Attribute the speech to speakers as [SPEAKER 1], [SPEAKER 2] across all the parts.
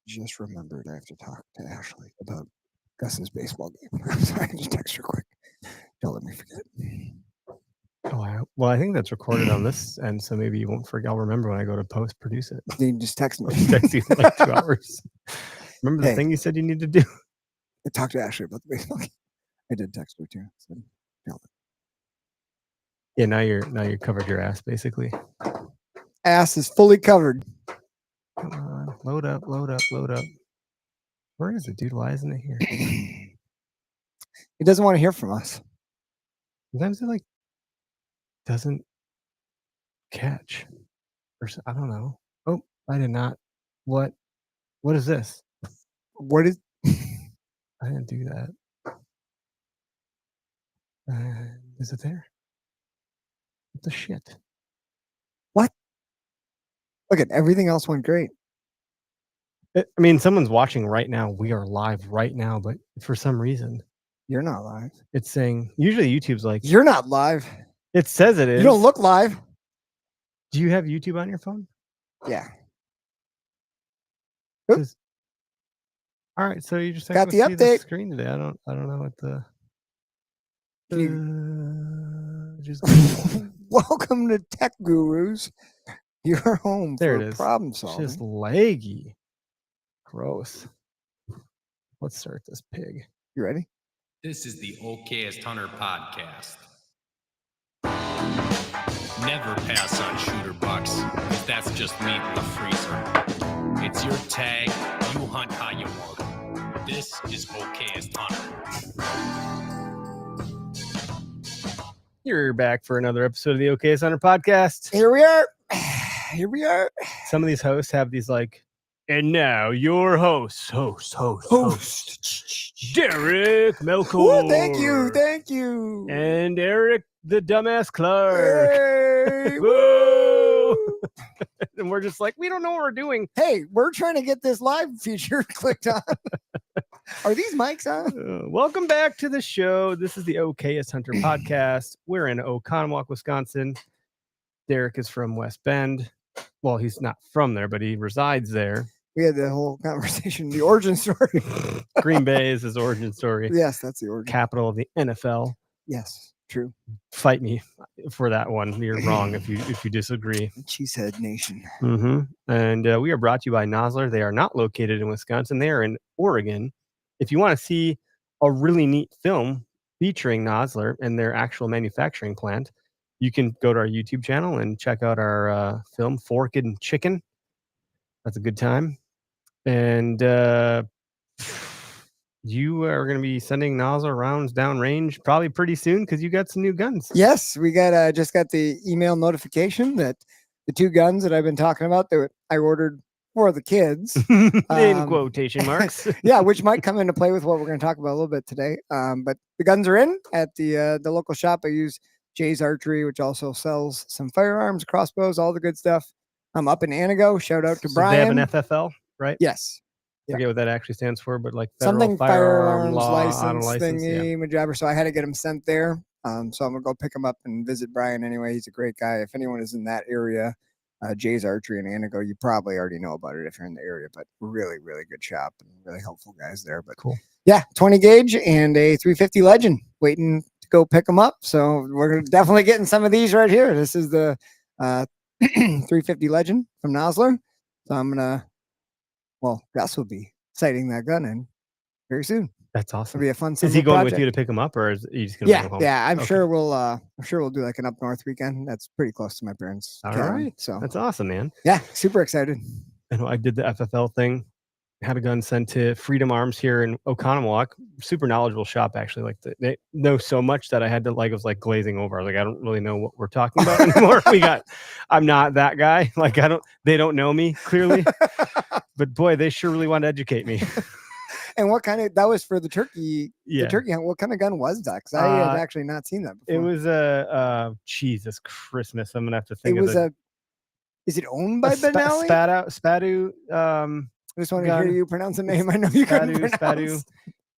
[SPEAKER 1] just remembered I have to talk to Ashley about Gus's baseball game. I'm sorry, I just text her quick. Don't let me forget.
[SPEAKER 2] Well, I think that's recorded on this end, so maybe you won't forget. I'll remember when I go to produce it.
[SPEAKER 1] You just text me.
[SPEAKER 2] I'll just text you in like 2 hours. Remember the
[SPEAKER 1] Hey.
[SPEAKER 2] thing you said you need to do?
[SPEAKER 1] I talked to Ashley about the baseball game. I did text her too. So,
[SPEAKER 2] Yeah, now you're covered your ass basically.
[SPEAKER 1] Ass is fully covered.
[SPEAKER 2] Come on, load up. Where is it, dude? Why isn't it here?
[SPEAKER 1] He doesn't want to hear from us.
[SPEAKER 2] Sometimes it like doesn't catch, or I don't know. Oh, I did not. What is this?
[SPEAKER 1] What is?
[SPEAKER 2] I didn't do that. Is it there? What the shit?
[SPEAKER 1] What? Look at everything else went great.
[SPEAKER 2] I mean, someone's watching right now. We are live right now, but for some reason,
[SPEAKER 1] you're not live.
[SPEAKER 2] It's saying usually YouTube's like
[SPEAKER 1] you're not live.
[SPEAKER 2] It says it is.
[SPEAKER 1] You don't look live.
[SPEAKER 2] Do you have YouTube on your phone?
[SPEAKER 1] Yeah.
[SPEAKER 2] All right, so you just
[SPEAKER 1] got the
[SPEAKER 2] see
[SPEAKER 1] update
[SPEAKER 2] the screen today. I don't know what the. Just
[SPEAKER 1] welcome to Tech Gurus. Your home
[SPEAKER 2] there
[SPEAKER 1] for
[SPEAKER 2] it is.
[SPEAKER 1] Problem solving.
[SPEAKER 2] It's just laggy. Gross. Let's start this pig.
[SPEAKER 1] You ready?
[SPEAKER 3] This is the Okayest Hunter podcast. Never pass on shooter bucks, because that's just meat in the freezer. It's your tag, you hunt how you want. This is Okayest Hunter.
[SPEAKER 2] You're back for another episode of the Okayest Hunter podcast.
[SPEAKER 1] Here we are. Here we are.
[SPEAKER 2] Some of these hosts have these like, and now your host, Derek Melkor.
[SPEAKER 1] Oh, thank you.
[SPEAKER 2] And Eric the Dumbass Clark.
[SPEAKER 1] Hey,
[SPEAKER 2] woo! And we're just like, we don't know what we're doing.
[SPEAKER 1] Hey, we're trying to get this live feature clicked on. Are these mics on?
[SPEAKER 2] Welcome back to the show. This is the Okayest Hunter podcast. We're in Oconomowoc, Wisconsin. Derek is from West Bend. Well, he's not from there, but he resides there.
[SPEAKER 1] We had the whole conversation, the origin story.
[SPEAKER 2] Green Bay is his origin story.
[SPEAKER 1] Yes, that's the origin.
[SPEAKER 2] Capital of the NFL.
[SPEAKER 1] Yes, true.
[SPEAKER 2] Fight me for that one. You're wrong if you disagree.
[SPEAKER 1] Cheesehead Nation.
[SPEAKER 2] Mm-hmm. And we are brought to you by Nosler. They are not located in Wisconsin. They are in Oregon. If you want to see a really neat film featuring Nosler and their actual manufacturing plant, you can go to our YouTube channel and check out our film, Fork and Chicken. That's a good time. And you are going to be sending Nosler rounds downrange probably pretty soon because you got some new guns.
[SPEAKER 1] Yes, we got just got the email notification that the 2 guns that I've been talking about that I ordered for the kids.
[SPEAKER 2] In quotation marks.
[SPEAKER 1] Yeah, which might come into play with what we're going to talk about a little bit today. But the guns are in at the local shop. I use Jay's Archery, which also sells some firearms, crossbows, all the good stuff. I'm up in Anago. Shout out to Brian.
[SPEAKER 2] They have an FFL, right?
[SPEAKER 1] Yes.
[SPEAKER 2] I forget what that actually stands for, but like federal
[SPEAKER 1] something
[SPEAKER 2] firearms
[SPEAKER 1] license
[SPEAKER 2] thingy,
[SPEAKER 1] majabber. So I had to get them sent there. So I'm gonna go pick them up and visit Brian anyway. He's a great guy. If anyone is in that area, Jay's Archery in Anago, you probably already know about it if you're in the area. But really, really good shop and really helpful guys there. But
[SPEAKER 2] cool.
[SPEAKER 1] Yeah, 20 gauge and a 350 Legend waiting to go pick them up. So we're definitely getting some of these right here. This is the 350 Legend from Nosler. So I'm gonna. Well, Gus will be sighting that gun in very soon.
[SPEAKER 2] That's awesome.
[SPEAKER 1] It'll be a fun.
[SPEAKER 2] Is he going
[SPEAKER 1] project.
[SPEAKER 2] with you to pick him up, or is he just going to bring him home?
[SPEAKER 1] Yeah. I'm sure we'll do like an up north weekend. That's pretty close to my parents.
[SPEAKER 2] All right. So that's awesome, man.
[SPEAKER 1] Yeah, super excited.
[SPEAKER 2] And I did the FFL thing. Had a gun sent to Freedom Arms here in Oconomowoc. Super knowledgeable shop, actually. Like they know so much that I had to I was like glazing over. I was like, I don't really know what we're talking about anymore. I'm not that guy. Like they don't know me clearly. But boy, they sure really want to educate me.
[SPEAKER 1] And what kind of, that was for the turkey?
[SPEAKER 2] Yeah.
[SPEAKER 1] The turkey hunt. What kind of gun was that? Because I had actually not seen that before.
[SPEAKER 2] It was a Jesus Christmas. I'm gonna have to think.
[SPEAKER 1] Is it owned by Benelli?
[SPEAKER 2] Spadu.
[SPEAKER 1] I just want to hear you pronounce the name. I know you couldn't pronounce.
[SPEAKER 2] Spadu.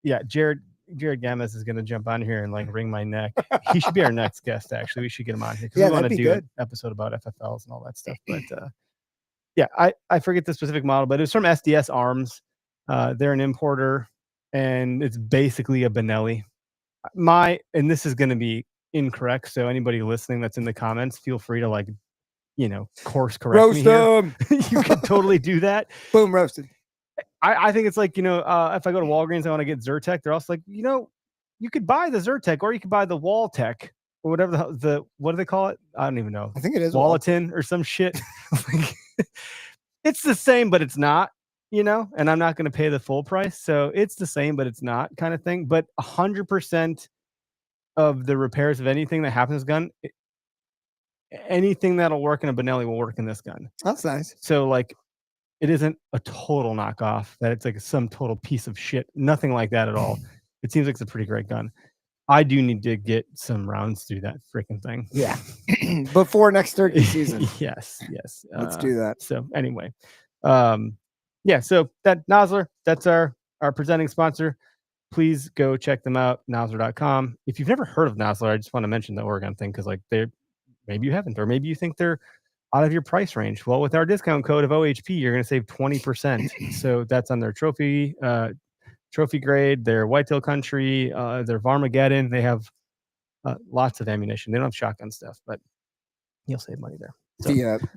[SPEAKER 2] Yeah, Jared Gamez is gonna jump on here and wring my neck. He should be our next guest. Actually, we should get him on here because we want to do an episode about FFLs and all that stuff. But Yeah, I forget the specific model, but it was from SDS Arms. They're an importer, and it's basically a Benelli. And this is going to be incorrect, so anybody listening that's in the comments, feel free to course correct me
[SPEAKER 1] Roast
[SPEAKER 2] here.
[SPEAKER 1] them.
[SPEAKER 2] You could totally do that.
[SPEAKER 1] Boom, roasted.
[SPEAKER 2] I think it's like, if I go to Walgreens, I want to get Zyrtec. They're also like, you could buy the Zyrtec or you could buy the Waltec or whatever what do they call it? I don't even know.
[SPEAKER 1] I think it is
[SPEAKER 2] Wallatin or some shit. Like, it's the same, but it's not, and I'm not going to pay the full price. So it's the same, but it's not kind of thing. But 100% of the repairs of anything that happens to this gun, anything that'll work in a Benelli will work in this gun.
[SPEAKER 1] That's nice.
[SPEAKER 2] So like, it isn't a total knockoff that it's like some total piece of shit. Nothing like that at all. It seems like it's a pretty great gun. I do need to get some rounds through that freaking thing.
[SPEAKER 1] Yeah. Before next turkey season.
[SPEAKER 2] Yes.
[SPEAKER 1] Let's do that.
[SPEAKER 2] So anyway, yeah. So that Nosler, that's our presenting sponsor. Please go check them out, Nosler.com. If you've never heard of Nosler, I just want to mention the Oregon thing because maybe you haven't, or maybe you think they're out of your price range. Well, with our discount code of OHP, you're going to save 20%. So that's on their trophy grade, their Whitetail Country, their Varmageddon. They have lots of ammunition. They don't have shotgun stuff, but you'll save money there. So,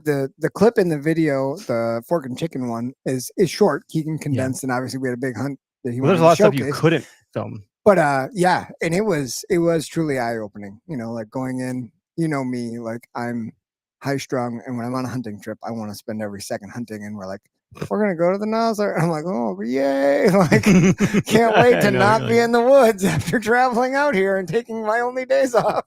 [SPEAKER 1] the clip in the video, the Fork and Chicken one, is short. He can condense, and obviously we had a big hunt that he
[SPEAKER 2] there's
[SPEAKER 1] wanted
[SPEAKER 2] a lot of
[SPEAKER 1] to
[SPEAKER 2] stuff you
[SPEAKER 1] showcase.
[SPEAKER 2] couldn't film.
[SPEAKER 1] But yeah, and it was truly eye opening. Like going in, me, like I'm high strung, and when I'm on a hunting trip, I want to spend every second hunting, and we're like, we're gonna go to the Nosler. And I'm like, oh yay! Like, can't wait to not be in the woods after traveling out here and taking my only days off.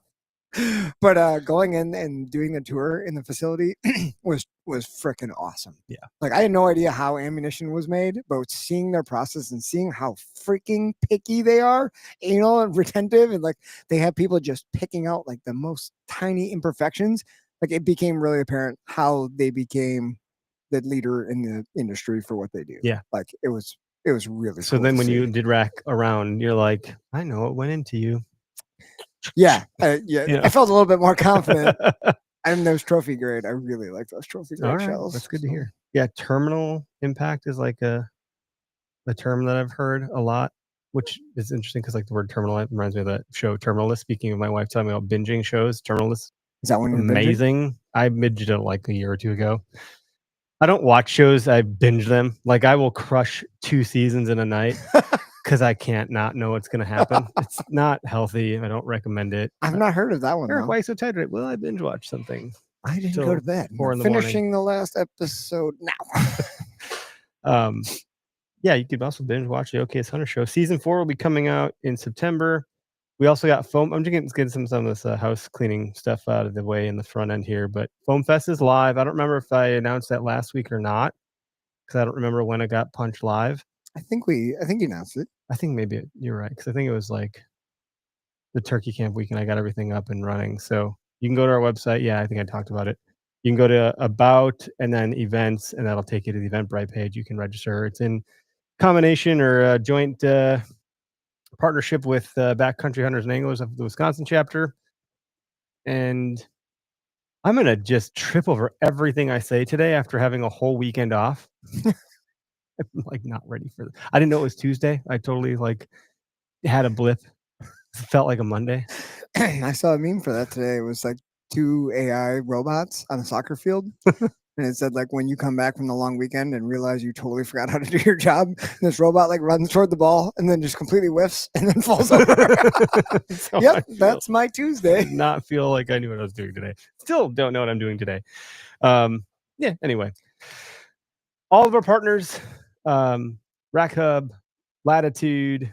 [SPEAKER 1] But going in and doing the tour in the facility was freaking awesome.
[SPEAKER 2] Yeah,
[SPEAKER 1] like I had no idea how ammunition was made, but seeing their process and seeing how freaking picky they are, anal and retentive, and like they have people just picking out like the most tiny imperfections. Like it became really apparent how they became the leader in the industry for what they do.
[SPEAKER 2] Yeah,
[SPEAKER 1] like it was really.
[SPEAKER 2] So
[SPEAKER 1] cool
[SPEAKER 2] then
[SPEAKER 1] to
[SPEAKER 2] when
[SPEAKER 1] see.
[SPEAKER 2] you did rack around, you're like, I know what went into you.
[SPEAKER 1] Yeah, I felt a little bit more confident. And those trophy grade, I really like those trophy grade
[SPEAKER 2] All right,
[SPEAKER 1] shells.
[SPEAKER 2] that's good to hear. Yeah, terminal impact is like a term that I've heard a lot, which is interesting because like the word terminal reminds me of that show Terminalist. Speaking of my wife telling me about binging shows, Terminalist.
[SPEAKER 1] Is that one
[SPEAKER 2] amazing? I binged it like a year or two ago. I don't watch shows, I binge them. Like I will crush 2 seasons in a night. Because I can't not know what's going to happen. It's not healthy. I don't recommend it.
[SPEAKER 1] I've not heard of that one.
[SPEAKER 2] Eric, why are you so tired? Well, I binge watch something.
[SPEAKER 1] I didn't go to bed.
[SPEAKER 2] 4 in the
[SPEAKER 1] finishing the last episode
[SPEAKER 2] now. Yeah, you could also binge watch the OKS Hunter Show. Season 4 will be coming out in September. We also got Foam. I'm just getting some of this house cleaning stuff out of the way in the front end here. But Foam Fest is live. I don't remember if I announced that last week or not because I don't remember when it got punched live.
[SPEAKER 1] I think you announced it.
[SPEAKER 2] I think maybe you're right because I think it was like the turkey camp weekend. I got everything up and running. So you can go to our website. Yeah, I think I talked about it. You can go to About and then Events, and that'll take you to the Eventbrite page. You can register. It's in combination or a joint partnership with Backcountry Hunters and Anglers of the Wisconsin chapter. And I'm going to just trip over everything I say today after having a whole weekend off. I'm like not ready for this. I didn't know it was Tuesday. I totally like had a blip. It felt like a Monday.
[SPEAKER 1] I saw a meme for that today. It was like 2 AI robots on a soccer field. And it said like when you come back from the long weekend and realize you totally forgot how to do your job, this robot like runs toward the ball and then just completely whiffs and then falls over. Yep, that's my Tuesday.
[SPEAKER 2] Did not feel like I knew what I was doing today. Still don't know what I'm doing today. Yeah, anyway. All of our partners, Rack Hub, Latitude,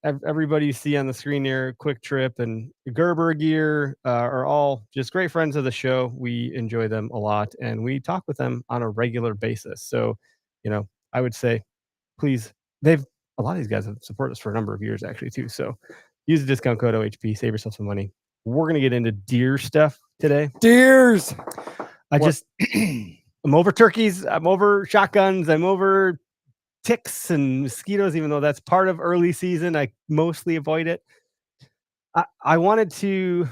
[SPEAKER 2] everybody you see on the screen here, Quick Trip and Gerber Gear are all just great friends of the show. We enjoy them a lot and we talk with them on a regular basis. So, I would say, please, a lot of these guys have supported us for a number of years actually too. So use the discount code OHP, save yourself some money. We're going to get into deer stuff today.
[SPEAKER 1] Deers.
[SPEAKER 2] I'm over turkeys. I'm over shotguns. I'm over ticks and mosquitoes, even though that's part of early season. I mostly avoid it. I wanted to,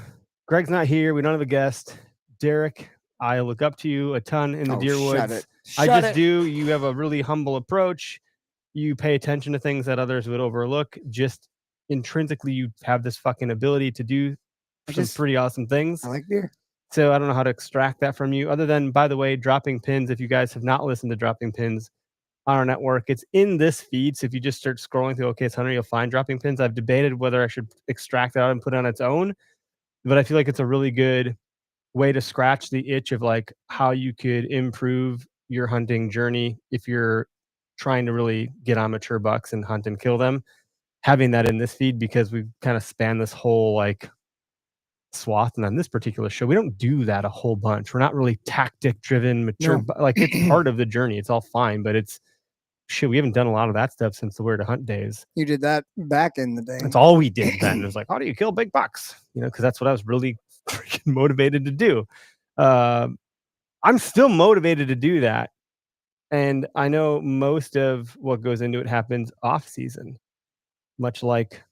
[SPEAKER 2] Greg's not here. We don't have a guest. Derek I look up to you a ton in the deer
[SPEAKER 1] Shut
[SPEAKER 2] woods.
[SPEAKER 1] it.
[SPEAKER 2] I
[SPEAKER 1] Shut
[SPEAKER 2] just
[SPEAKER 1] it.
[SPEAKER 2] do. You have a really humble approach. You pay attention to things that others would overlook. Just intrinsically, you have this fucking ability to do some pretty awesome things.
[SPEAKER 1] I like deer.
[SPEAKER 2] So I don't know how to extract that from you other than, by the way, Dropping Pins. If you guys have not listened to Dropping Pins on our network, it's in this feed. So if you just start scrolling through OK's Hunter, you'll find Dropping Pins. I've debated whether I should extract it out and put it on its own, but I feel like it's a really good way to scratch the itch of like how you could improve your hunting journey if you're trying to really get on mature bucks and hunt and kill them. Having that in this feed, because we've kind of spanned this whole like swath, and on this particular show we don't do that a whole bunch. We're not really tactic driven mature,
[SPEAKER 1] No.
[SPEAKER 2] like it's part of the journey, it's all fine, but it's shit, we haven't done a lot of that stuff since the Where to Hunt days.
[SPEAKER 1] You did that back in the day.
[SPEAKER 2] That's all we did then. It was like, how do you kill big bucks, because that's what I was really freaking motivated to do. I'm still motivated to do that, and I know most of what goes into it happens off season, much like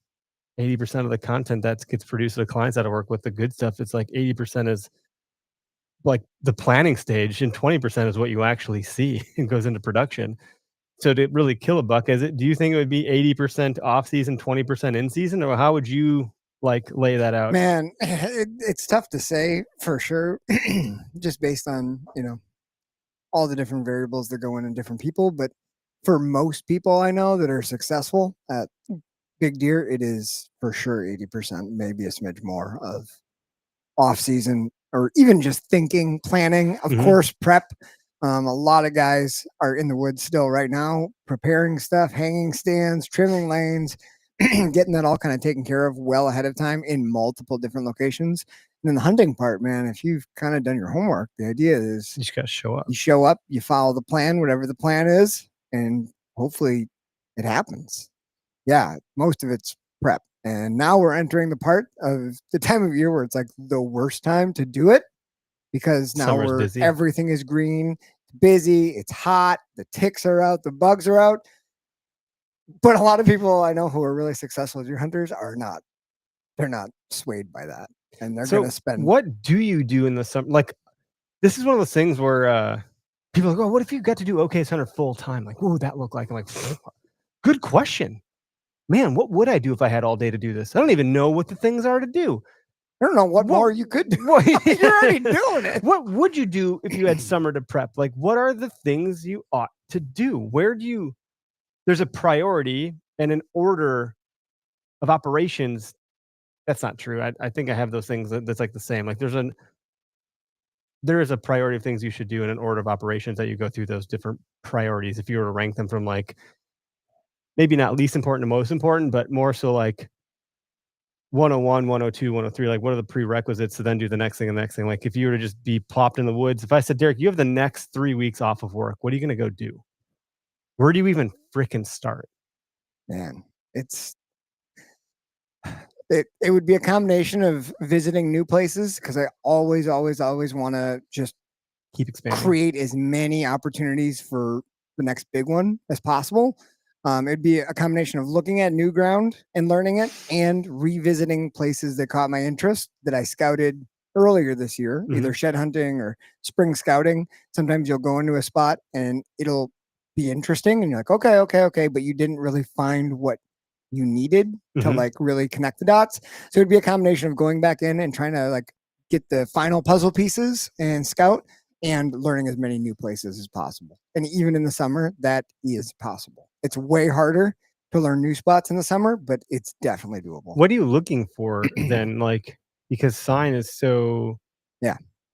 [SPEAKER 2] 80% of the content that gets produced at clients that I work with, the good stuff, it's like 80% is like the planning stage and 20% is what you actually see and goes into production. So to really kill a buck, do you think it would be 80% off season, 20% in season, or how would you like lay that out?
[SPEAKER 1] Man, it's tough to say for sure, just based on, all the different variables that go in different people. But for most people I know that are successful at big deer, it is for sure 80%, maybe a smidge more of off season, or even just thinking, planning, of course, prep. A lot of guys are in the woods still right now, preparing stuff, hanging stands, trimming lanes, getting that all kind of taken care of well ahead of time in multiple different locations. And then the hunting part, man, if you've kind of done your homework, the idea is
[SPEAKER 2] you just got to show up.
[SPEAKER 1] You show up, you follow the plan, whatever the plan is, and hopefully it happens. Yeah, most of it's prep. And now we're entering the part of the time of year where it's like the worst time to do it, because now
[SPEAKER 2] Summer's busy.
[SPEAKER 1] everything is green, busy, it's hot, the ticks are out, the bugs are out. But a lot of people I know who are really successful deer hunters are not. They're not swayed by that. And they're going to spend.
[SPEAKER 2] What do you do in the summer? Like, this is one of those things where people are like, oh, what if you got to do OK's Hunter full time? Like, what would that look like? I'm like, good question. Man, what would I do if I had all day to do this? I don't even know what the things are to do.
[SPEAKER 1] I don't know what more you could do. You're already doing it.
[SPEAKER 2] What would you do if you had summer to prep? Like, what are the things you ought to do? Where do you, there's a priority and an order of operations. That's not true. I think I have those things that's like the same. Like there is a priority of things you should do in an order of operations that you go through those different priorities. If you were to rank them from like, maybe not least important to most important, but more so like 101, 102, 103, like what are the prerequisites to then do the next thing and the next thing? Like if you were to just be plopped in the woods, if I said, Derek, you have the next 3 weeks off of work, what are you going to go do? Where do you even freaking start?
[SPEAKER 1] Man, it would be a combination of visiting new places, because I always want to just
[SPEAKER 2] keep expanding,
[SPEAKER 1] create as many opportunities for the next big one as possible. It'd be a combination of looking at new ground and learning it, and revisiting places that caught my interest that I scouted earlier this year, either shed hunting or spring scouting. Sometimes you'll go into a spot and it'll be interesting and you're like, okay, but you didn't really find what you needed to like really connect the dots. So it'd be a combination of going back in and trying to like get the final puzzle pieces and scout, and learning as many new places as possible. And even in the summer, that is possible. It's way harder to learn new spots in the summer, but it's definitely doable.
[SPEAKER 2] What are you looking for then? Like, because sign is so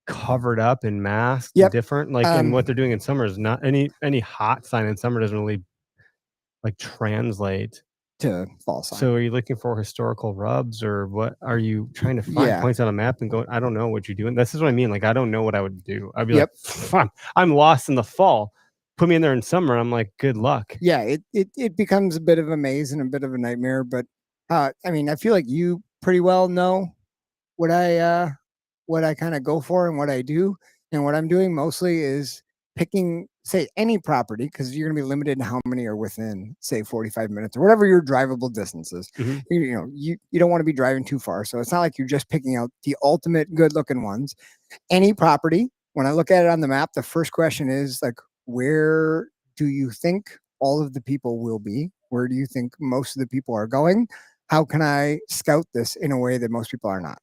[SPEAKER 2] covered up and masked and different. Like, and what they're doing in summer is not any hot sign in summer doesn't really like translate
[SPEAKER 1] to fall sign.
[SPEAKER 2] So are you looking for historical rubs, or what are you trying to find? Points on a map and go, I don't know what you're doing. This is what I mean. Like, I don't know what I would do. I'd be like, I'm lost in the fall. Put me in there in summer. I'm like, good luck.
[SPEAKER 1] Yeah, it becomes a bit of a maze and a bit of a nightmare. But I mean, I feel like you pretty well know what I kind of go for and what I do. And what I'm doing mostly is picking, say, any property, because you're going to be limited to how many are within, say, 45 minutes or whatever your drivable distance is. You don't want to be driving too far. So it's not like you're just picking out the ultimate good looking ones. Any property when I look at it on the map, the first question is like, where do you think all of the people will be? Where do you think most of the people are going? How can I scout this in a way that most people are not?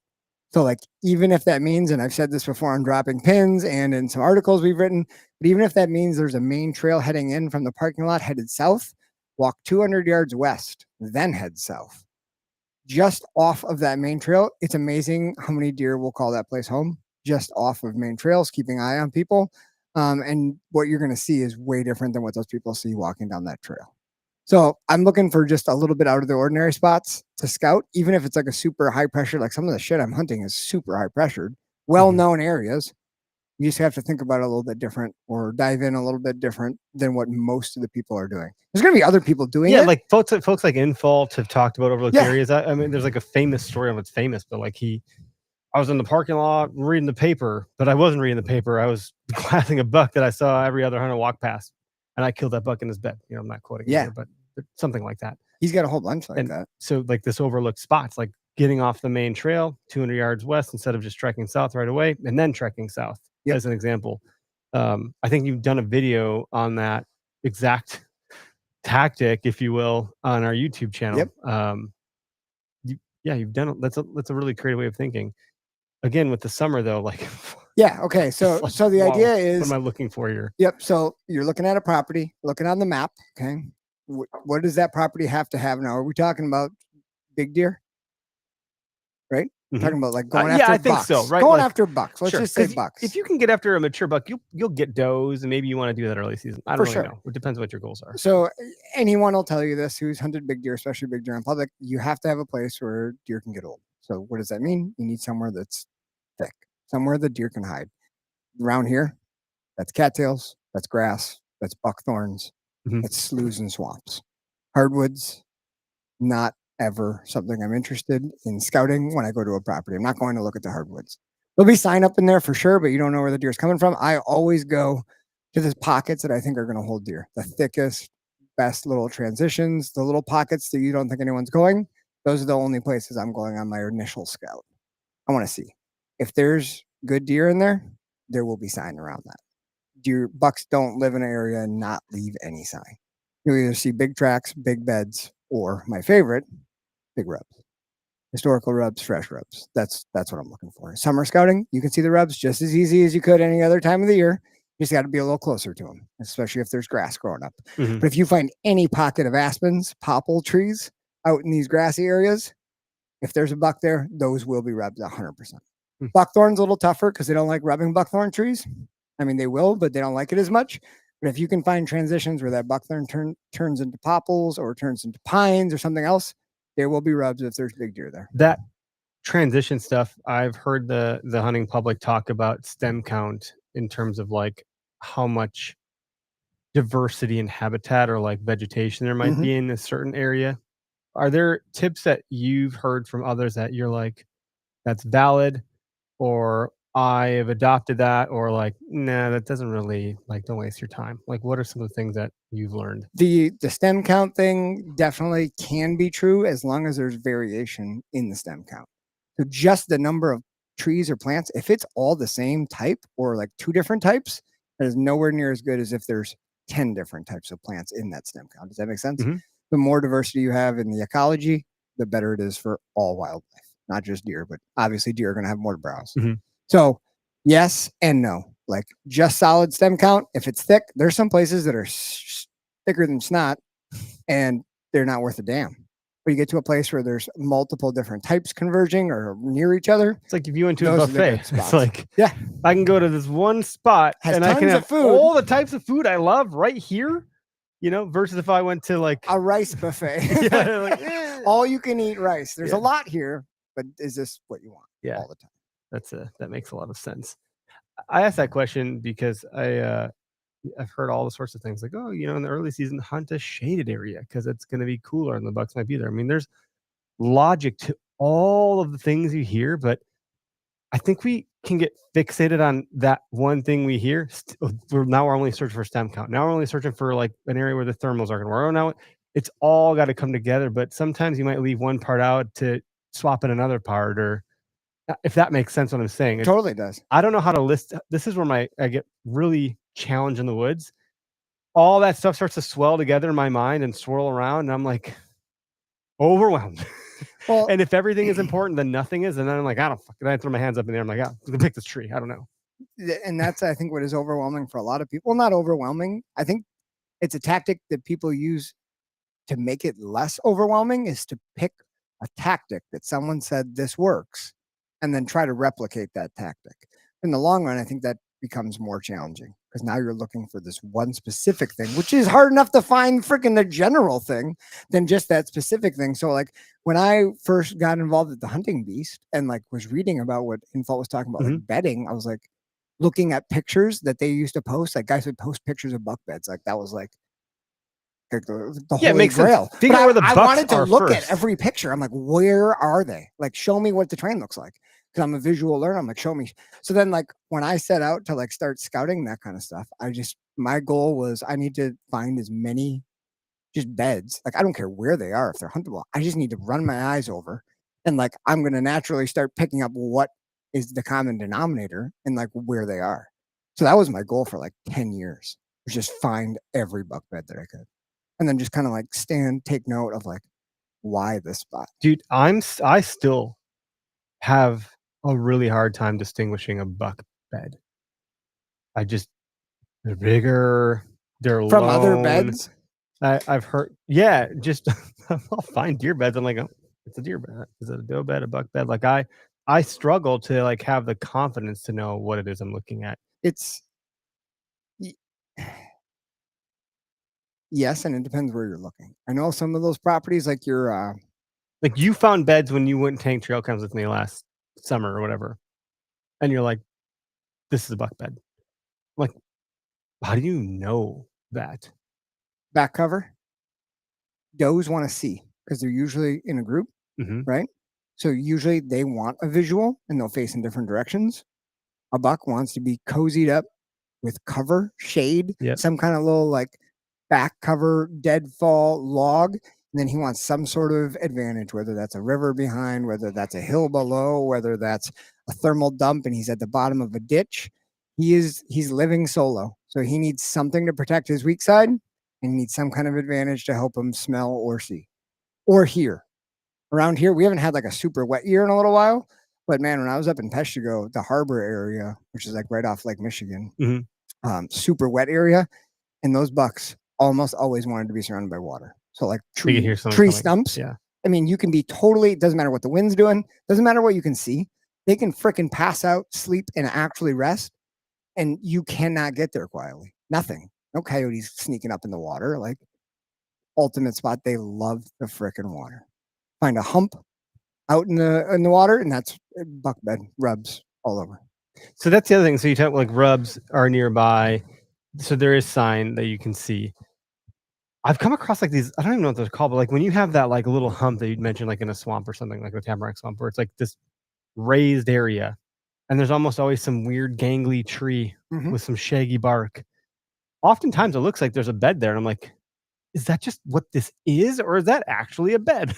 [SPEAKER 1] So, like, even if that means, and I've said this before on dropping pins and in some articles we've written, but even if that means there's a main trail heading in from the parking lot headed south, walk 200 yards west, then head south. Just off of that main trail, it's amazing how many deer will call that place home just off of main trails, keeping an eye on people. And what you're going to see is way different than what those people see walking down that trail. So I'm looking for just a little bit out of the ordinary spots to scout, even if it's like a super high pressure, like some of the shit I'm hunting is super high pressured, well-known areas. You just have to think about it a little bit different or dive in a little bit different than what most of the people are doing. There's going to be other people doing
[SPEAKER 2] Yeah,
[SPEAKER 1] it.
[SPEAKER 2] like folks like Infault have talked about overlooked
[SPEAKER 1] Yeah.
[SPEAKER 2] areas. I mean, there's like a famous story of it's famous, but like I was in the parking lot reading the paper, but I wasn't reading the paper. I was glassing a buck that I saw every other hunter walk past, and I killed that buck in his bed. You know, I'm not quoting it
[SPEAKER 1] Yeah.
[SPEAKER 2] here, but something like that.
[SPEAKER 1] He's got a whole bunch like
[SPEAKER 2] And
[SPEAKER 1] that.
[SPEAKER 2] so like this overlooked spots, like getting off the main trail 200 yards west instead of just trekking south right away and then trekking south.
[SPEAKER 1] Yep.
[SPEAKER 2] As an example. I think you've done a video on that exact tactic, if you will, on our YouTube channel.
[SPEAKER 1] Yep.
[SPEAKER 2] You've done it. That's a really creative way of thinking. Again, with the summer though, like
[SPEAKER 1] Yeah. Okay. So,
[SPEAKER 2] like,
[SPEAKER 1] so the
[SPEAKER 2] wow,
[SPEAKER 1] idea
[SPEAKER 2] what
[SPEAKER 1] is,
[SPEAKER 2] am I looking for here?
[SPEAKER 1] yep. So you're looking at a property, looking on the map. Okay. What does that property have to have now? Are we talking about big deer? Right?
[SPEAKER 2] Mhm.
[SPEAKER 1] Talking about like going
[SPEAKER 2] Yeah,
[SPEAKER 1] after
[SPEAKER 2] I think
[SPEAKER 1] bucks.
[SPEAKER 2] so, right?
[SPEAKER 1] Going
[SPEAKER 2] Like,
[SPEAKER 1] after bucks. Let's
[SPEAKER 2] sure,
[SPEAKER 1] just say
[SPEAKER 2] 'cause
[SPEAKER 1] bucks.
[SPEAKER 2] if you can get after a mature buck, you'll get does, and maybe you want to do that early season. I don't
[SPEAKER 1] For
[SPEAKER 2] really
[SPEAKER 1] sure.
[SPEAKER 2] know. It depends what your goals are.
[SPEAKER 1] So anyone will tell you this who's hunted big deer, especially big deer in public. You have to have a place where deer can get old. So what does that mean? You need somewhere that's thick, somewhere the deer can hide. Around here, that's cattails, that's grass, that's buckthorns,
[SPEAKER 2] Mhm.
[SPEAKER 1] that's sloughs and swamps. Hardwoods, not ever something I'm interested in scouting when I go to a property. I'm not going to look at the hardwoods. There'll be sign up in there for sure, but you don't know where the deer's coming from. I always go to the pockets that I think are going to hold deer, the thickest, best little transitions, the little pockets that you don't think anyone's going. Those are the only places I'm going on my initial scout. I want to see if there's good deer in there, there will be sign around that. Deer bucks don't live in an area and not leave any sign. You'll either see big tracks, big beds, or my favorite, big rubs. Historical rubs, fresh rubs. That's what I'm looking for. Summer scouting, you can see the rubs just as easy as you could any other time of the year. You just got to be a little closer to them, especially if there's grass growing up.
[SPEAKER 2] Mhm.
[SPEAKER 1] But if you find any pocket of aspens, popple trees out in these grassy areas, if there's a buck there, those will be rubs 100%.
[SPEAKER 2] Mm.
[SPEAKER 1] Buckthorn's a little tougher because they don't like rubbing buckthorn trees. I mean, they will, but they don't like it as much. But if you can find transitions where that buckthorn turns into popples or turns into pines or something else, there will be rubs if there's big deer there.
[SPEAKER 2] That transition stuff, I've heard the hunting public talk about stem count in terms of like how much diversity in habitat or like vegetation there might
[SPEAKER 1] Mhm.
[SPEAKER 2] be in a certain area. Are there tips that you've heard from others that you're like, that's valid, or I have adopted that, or like, nah, that doesn't really, like, don't waste your time? Like, what are some of the things that you've learned?
[SPEAKER 1] The stem count thing definitely can be true as long as there's variation in the stem count. So just the number of trees or plants, if it's all the same type or like two different types, that is nowhere near as good as if there's 10 different types of plants in that stem count. Does that make sense?
[SPEAKER 2] Mhm.
[SPEAKER 1] The more diversity you have in the ecology, the better it is for all wildlife, not just deer, but obviously deer are going to have more to browse.
[SPEAKER 2] Mhm.
[SPEAKER 1] So yes and no. Like just solid stem count. If it's thick, there's some places that are thicker than snot and they're not worth a damn. But you get to a place where there's multiple different types converging or near each other.
[SPEAKER 2] It's like if you went to a
[SPEAKER 1] Those are the
[SPEAKER 2] buffet,
[SPEAKER 1] good
[SPEAKER 2] it's
[SPEAKER 1] spots.
[SPEAKER 2] like,
[SPEAKER 1] Yeah.
[SPEAKER 2] I can go to this one spot
[SPEAKER 1] Has
[SPEAKER 2] and I can
[SPEAKER 1] tons of
[SPEAKER 2] have
[SPEAKER 1] food.
[SPEAKER 2] all the types of food I love right here, you know, versus if I went to like,
[SPEAKER 1] A rice buffet.
[SPEAKER 2] yeah, like, eh.
[SPEAKER 1] All you can eat rice. There's
[SPEAKER 2] Yeah.
[SPEAKER 1] a lot here, but is this what you want
[SPEAKER 2] Yeah.
[SPEAKER 1] all the time?
[SPEAKER 2] That makes a lot of sense. I asked that question because I've heard all the sorts of things like, oh, you know, in the early season, hunt a shaded area because it's going to be cooler and the bucks might be there. I mean, there's logic to all of the things you hear, but I think we can get fixated on that one thing we hear. We're only searching for stem count. Now we're only searching for like an area where the thermals are going to work. Now it's all got to come together, but sometimes you might leave one part out to swap in another part, or if that makes sense what I'm saying.
[SPEAKER 1] Totally does.
[SPEAKER 2] I don't know how to list. This is where I get really challenged in the woods. All that stuff starts to swell together in my mind and swirl around, and I'm like overwhelmed.
[SPEAKER 1] Well,
[SPEAKER 2] And if everything is important, then nothing is. And then I'm like, I don't fucking. I throw my hands up in the air. I'm like, I'm gonna pick this tree. I don't know.
[SPEAKER 1] and that's I think what is overwhelming for a lot of people. Well, not overwhelming. I think it's a tactic that people use to make it less overwhelming is to pick a tactic that someone said this works and then try to replicate that tactic. In the long run, I think that becomes more challenging because now you're looking for this one specific thing, which is hard enough to find freaking the general thing than just that specific thing. So like when I first got involved with the hunting beast and like was reading about what Infalt was talking about, like bedding, I was like looking at pictures that they used to post, like guys would post pictures of buck beds. Like that was like the
[SPEAKER 2] Yeah, it
[SPEAKER 1] holy
[SPEAKER 2] makes sense.
[SPEAKER 1] grail.
[SPEAKER 2] Figure
[SPEAKER 1] But
[SPEAKER 2] out where the
[SPEAKER 1] I
[SPEAKER 2] bucks
[SPEAKER 1] wanted to
[SPEAKER 2] are
[SPEAKER 1] look
[SPEAKER 2] first.
[SPEAKER 1] at every picture. I'm like, where are they? Like, show me what the train looks like. Because I'm a visual learner. I'm like, show me. So then, like, when I set out to like start scouting that kind of stuff, my goal was I need to find as many just beds. Like, I don't care where they are if they're huntable. I just need to run my eyes over, and like, I'm gonna naturally start picking up what is the common denominator and like where they are. So that was my goal for like 10 years. Was just find every buck bed that I could. And then just kind of like take note of like why this spot.
[SPEAKER 2] Dude, I still have a really hard time distinguishing a buck bed. They're bigger, they're
[SPEAKER 1] From
[SPEAKER 2] lone.
[SPEAKER 1] other beds.
[SPEAKER 2] I've heard, yeah, just I'll find deer beds. I'm like, oh, it's a deer bed. Is it a doe bed, a buck bed? Like I struggle to like have the confidence to know what it is I'm looking at.
[SPEAKER 1] It's yes, and it depends where you're looking. I know some of those properties like your
[SPEAKER 2] Like you found beds when you went tank trail cams with me last summer or whatever, and you're like, this is a buck bed. Like, how do you know that?
[SPEAKER 1] back cover. Does want to see because they're usually in a group, right? So usually they want a visual and they'll face in different directions. A buck wants to be cozied up with cover, shade, some kind of little like back cover, deadfall log. And then he wants some sort of advantage, whether that's a river behind, whether that's a hill below, whether that's a thermal dump and he's at the bottom of a ditch. He's living solo. So he needs something to protect his weak side and he needs some kind of advantage to help him smell or see or hear. Around here, we haven't had like a super wet year in a little while. But man, when I was up in Peshtigo, the harbor area, which is like right off Lake Michigan, super wet area, and those bucks almost always wanted to be surrounded by water. So like tree stumps.
[SPEAKER 2] Yeah.
[SPEAKER 1] I mean, you can be totally, doesn't matter what the wind's doing, doesn't matter what you can see. They can freaking pass out, sleep, and actually rest. And you cannot get there quietly. Nothing. No coyotes sneaking up in the water. Like ultimate spot. They love the freaking water. Find a hump out in the water, and that's buck bed rubs all over.
[SPEAKER 2] So that's the other thing. So you talk like rubs are nearby, so there is sign that you can see. I've come across like these. I don't even know what they're called, but like when you have that like little hump that you'd mentioned, like in a swamp or something, like the Tamarack swamp, where it's like this raised area, and there's almost always some weird gangly tree with some shaggy bark. Oftentimes it looks like there's a bed there, and I'm like, is that just what this is, or is that actually a bed?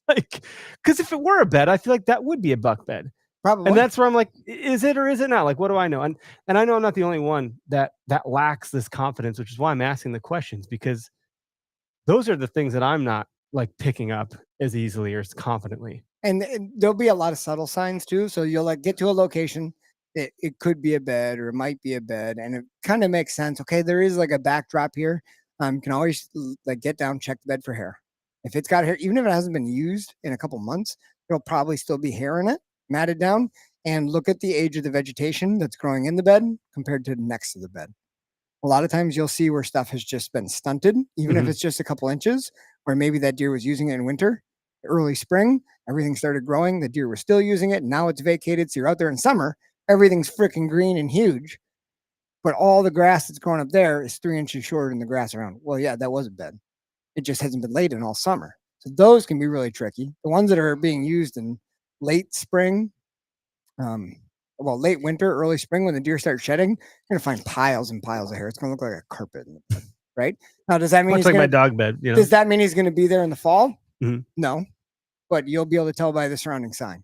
[SPEAKER 2] Like, because if it were a bed, I feel like that would be a buck bed.
[SPEAKER 1] Probably.
[SPEAKER 2] And that's where I'm like, is it or is it not? Like, what do I know? And I know I'm not the only one that lacks this confidence, which is why I'm asking the questions, because those are the things that I'm not like picking up as easily or as confidently.
[SPEAKER 1] And there'll be a lot of subtle signs too. So you'll like get to a location. It could be a bed or it might be a bed. And it kind of makes sense. Okay, there is like a backdrop here. You can always like get down, check the bed for hair. If it's got hair, even if it hasn't been used in a couple months, there'll probably still be hair in it, matted down, and look at the age of the vegetation that's growing in the bed compared to next to the bed. A lot of times you'll see where stuff has just been stunted, even if it's just a couple inches, where maybe that deer was using it in winter, early spring, everything started growing, the deer was still using it, now it's vacated, so you're out there in summer, everything's freaking green and huge, but all the grass that's growing up there is 3 inches shorter than the grass around. Well, yeah, that was a bed. It just hasn't been laid in all summer. So those can be really tricky. The ones that are being used in late spring, late winter, early spring, when the deer start shedding, you're gonna find piles and piles of hair. It's gonna look like a carpet in the bed, right? Now, does that mean
[SPEAKER 2] Much like my dog bed? You know?
[SPEAKER 1] Does that mean he's gonna be there in the fall? No, but you'll be able to tell by the surrounding sign.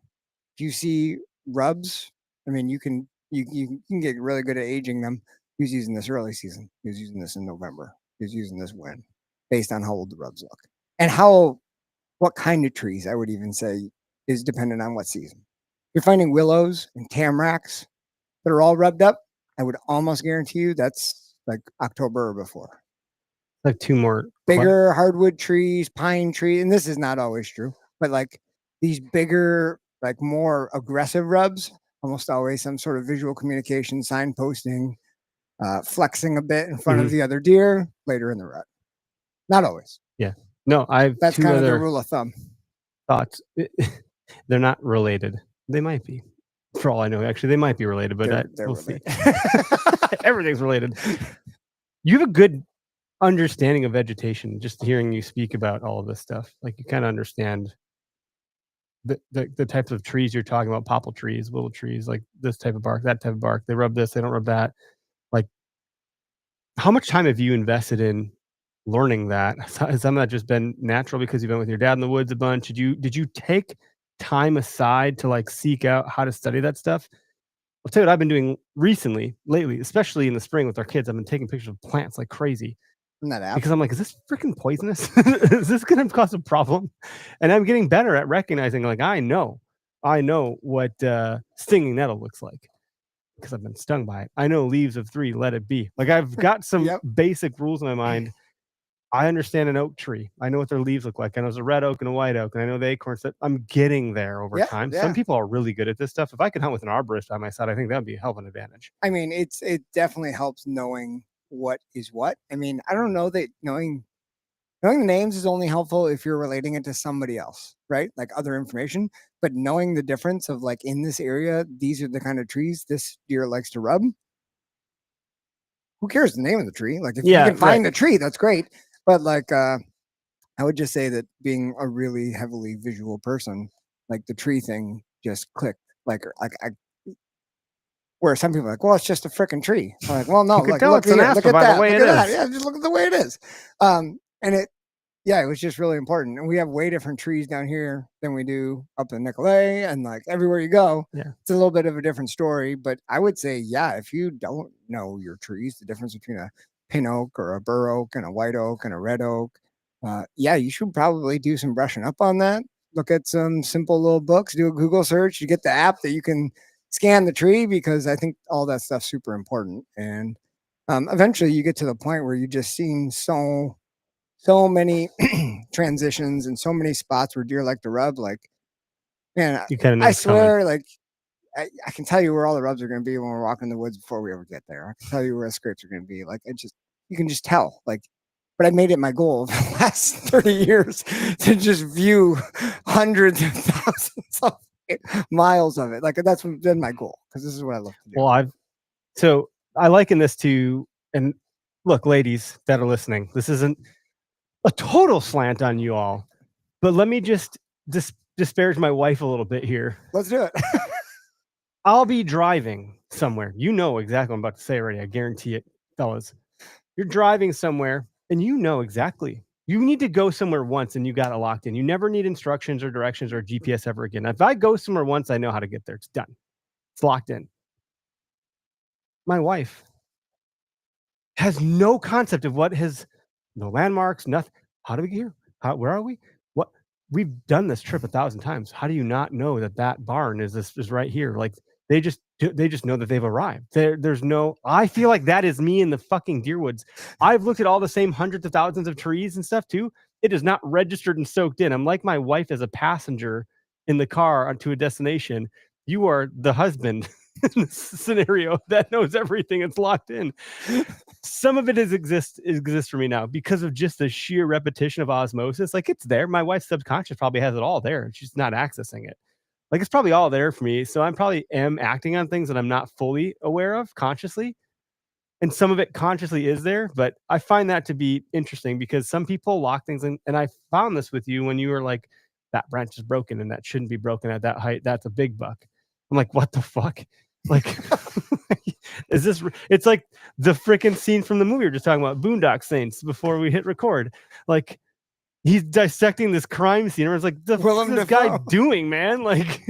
[SPEAKER 1] If you see rubs, I mean, you can get really good at aging them. He was using this early season. He was using this in November. He was using this when, based on how old the rubs look and what kind of trees. I would even say is dependent on what season. You're finding willows and tamaracks that are all rubbed up. I would almost guarantee you that's like October or before.
[SPEAKER 2] Like two more
[SPEAKER 1] Bigger hardwood trees, pine tree, and this is not always true, but like these bigger, like more aggressive rubs, almost always some sort of visual communication, signposting, flexing a bit in front of the other deer later in the rut. Not always.
[SPEAKER 2] Yeah. No,
[SPEAKER 1] That's
[SPEAKER 2] two
[SPEAKER 1] kind of the
[SPEAKER 2] other
[SPEAKER 1] rule of thumb.
[SPEAKER 2] thoughts. They're not related. They might be. For all I know, actually, they might be related, but
[SPEAKER 1] They're
[SPEAKER 2] we'll see.
[SPEAKER 1] related.
[SPEAKER 2] Everything's related. You have a good understanding of vegetation, just hearing you speak about all of this stuff. Like you kind of understand the types of trees you're talking about, popple trees, willow trees, like this type of bark, that type of bark. They rub this, they don't rub that. Like, how much time have you invested in learning that? Has some of that just been natural because you've been with your dad in the woods a bunch? Did you take time aside to like seek out how to study that stuff? I'll tell you what I've been doing lately, especially in the spring with our kids. I've been taking pictures of plants like crazy because I'm like, is this freaking poisonous? Is this going to cause a problem? And I'm getting better at recognizing, like, I know what stinging nettle looks like because I've been stung by it. I know leaves of 3, let it be. Like I've got some basic rules in my mind. I understand an oak tree. I know what their leaves look like. I know there's a red oak and a white oak, and I know the acorns. That I'm getting there over time. Some people are really good at this stuff. If I could hunt with an arborist by my side, I think that'd be a hell of an advantage.
[SPEAKER 1] I mean, it definitely helps knowing what is what. I mean, I don't know that knowing the names is only helpful if you're relating it to somebody else, right? Like other information, but knowing the difference of like in this area, these are the kind of trees this deer likes to rub. Who cares the name of the tree? Like if you can find a tree, that's great. But like, I would just say that being a really heavily visual person, like the tree thing just clicked. Where some people are like, well, it's just a freaking tree. I'm like, well, no, like, look at that. Look at that. Yeah, just look at the way it is. And it was just really important. And we have way different trees down here than we do up in Nicolet, and like everywhere you go, it's a little bit of a different story. But I would say, if you don't know your trees, the difference between a pin oak or a bur oak and a white oak and a red oak, you should probably do some brushing up on that. Look at some simple little books, do a Google search, you get the app that you can scan the tree, because I think all that stuff's super important. And eventually you get to the point where you just seen so many transitions and so many spots where deer like to rub. Like, man, I swear, like I can tell you where all the rubs are going to be when we're walking in the woods before we ever get there. I can tell you where the scrapes are going to be. Like, you can just tell. Like, but I made it my goal of the last 30 years to just view hundreds of thousands of miles of it. Like, that's been my goal, because this is what I love to do.
[SPEAKER 2] Well, I liken this to, and look, ladies that are listening, this isn't a total slant on you all, but let me just disparage my wife a little bit here.
[SPEAKER 1] Let's do it.
[SPEAKER 2] I'll be driving somewhere. You know exactly what I'm about to say already. I guarantee it, fellas. You're driving somewhere and you know exactly. You need to go somewhere once and you got it locked in. You never need instructions or directions or GPS ever again. If I go somewhere once, I know how to get there. It's done. It's locked in. My wife has no concept of no landmarks, nothing. How do we get here? Where are we? What? We've done this trip 1,000 times. How do you not know that barn is right here? Like, they just know that they've arrived. There's no. I feel like that is me in the fucking deer woods. I've looked at all the same hundreds of thousands of trees and stuff too. It is not registered and soaked in. I'm like my wife as a passenger in the car to a destination. You are the husband in this scenario that knows everything. It's locked in. Some of it exists for me now because of just the sheer repetition of osmosis. Like, it's there. My wife's subconscious probably has it all there. She's not accessing it. Like, it's probably all there for me. So I probably am acting on things that I'm not fully aware of consciously. And some of it consciously is there. But I find that to be interesting because some people lock things in. And I found this with you when you were like, that branch is broken and that shouldn't be broken at that height. That's a big buck. I'm like, what the fuck? Like, is this? It's like the freaking scene from the movie we were just talking about, Boondock Saints, before we hit record. Like, he's dissecting this crime scene. Everyone's like, "The
[SPEAKER 1] Willem
[SPEAKER 2] fuck is this guy
[SPEAKER 1] Dafoe.
[SPEAKER 2] doing, man?" Like,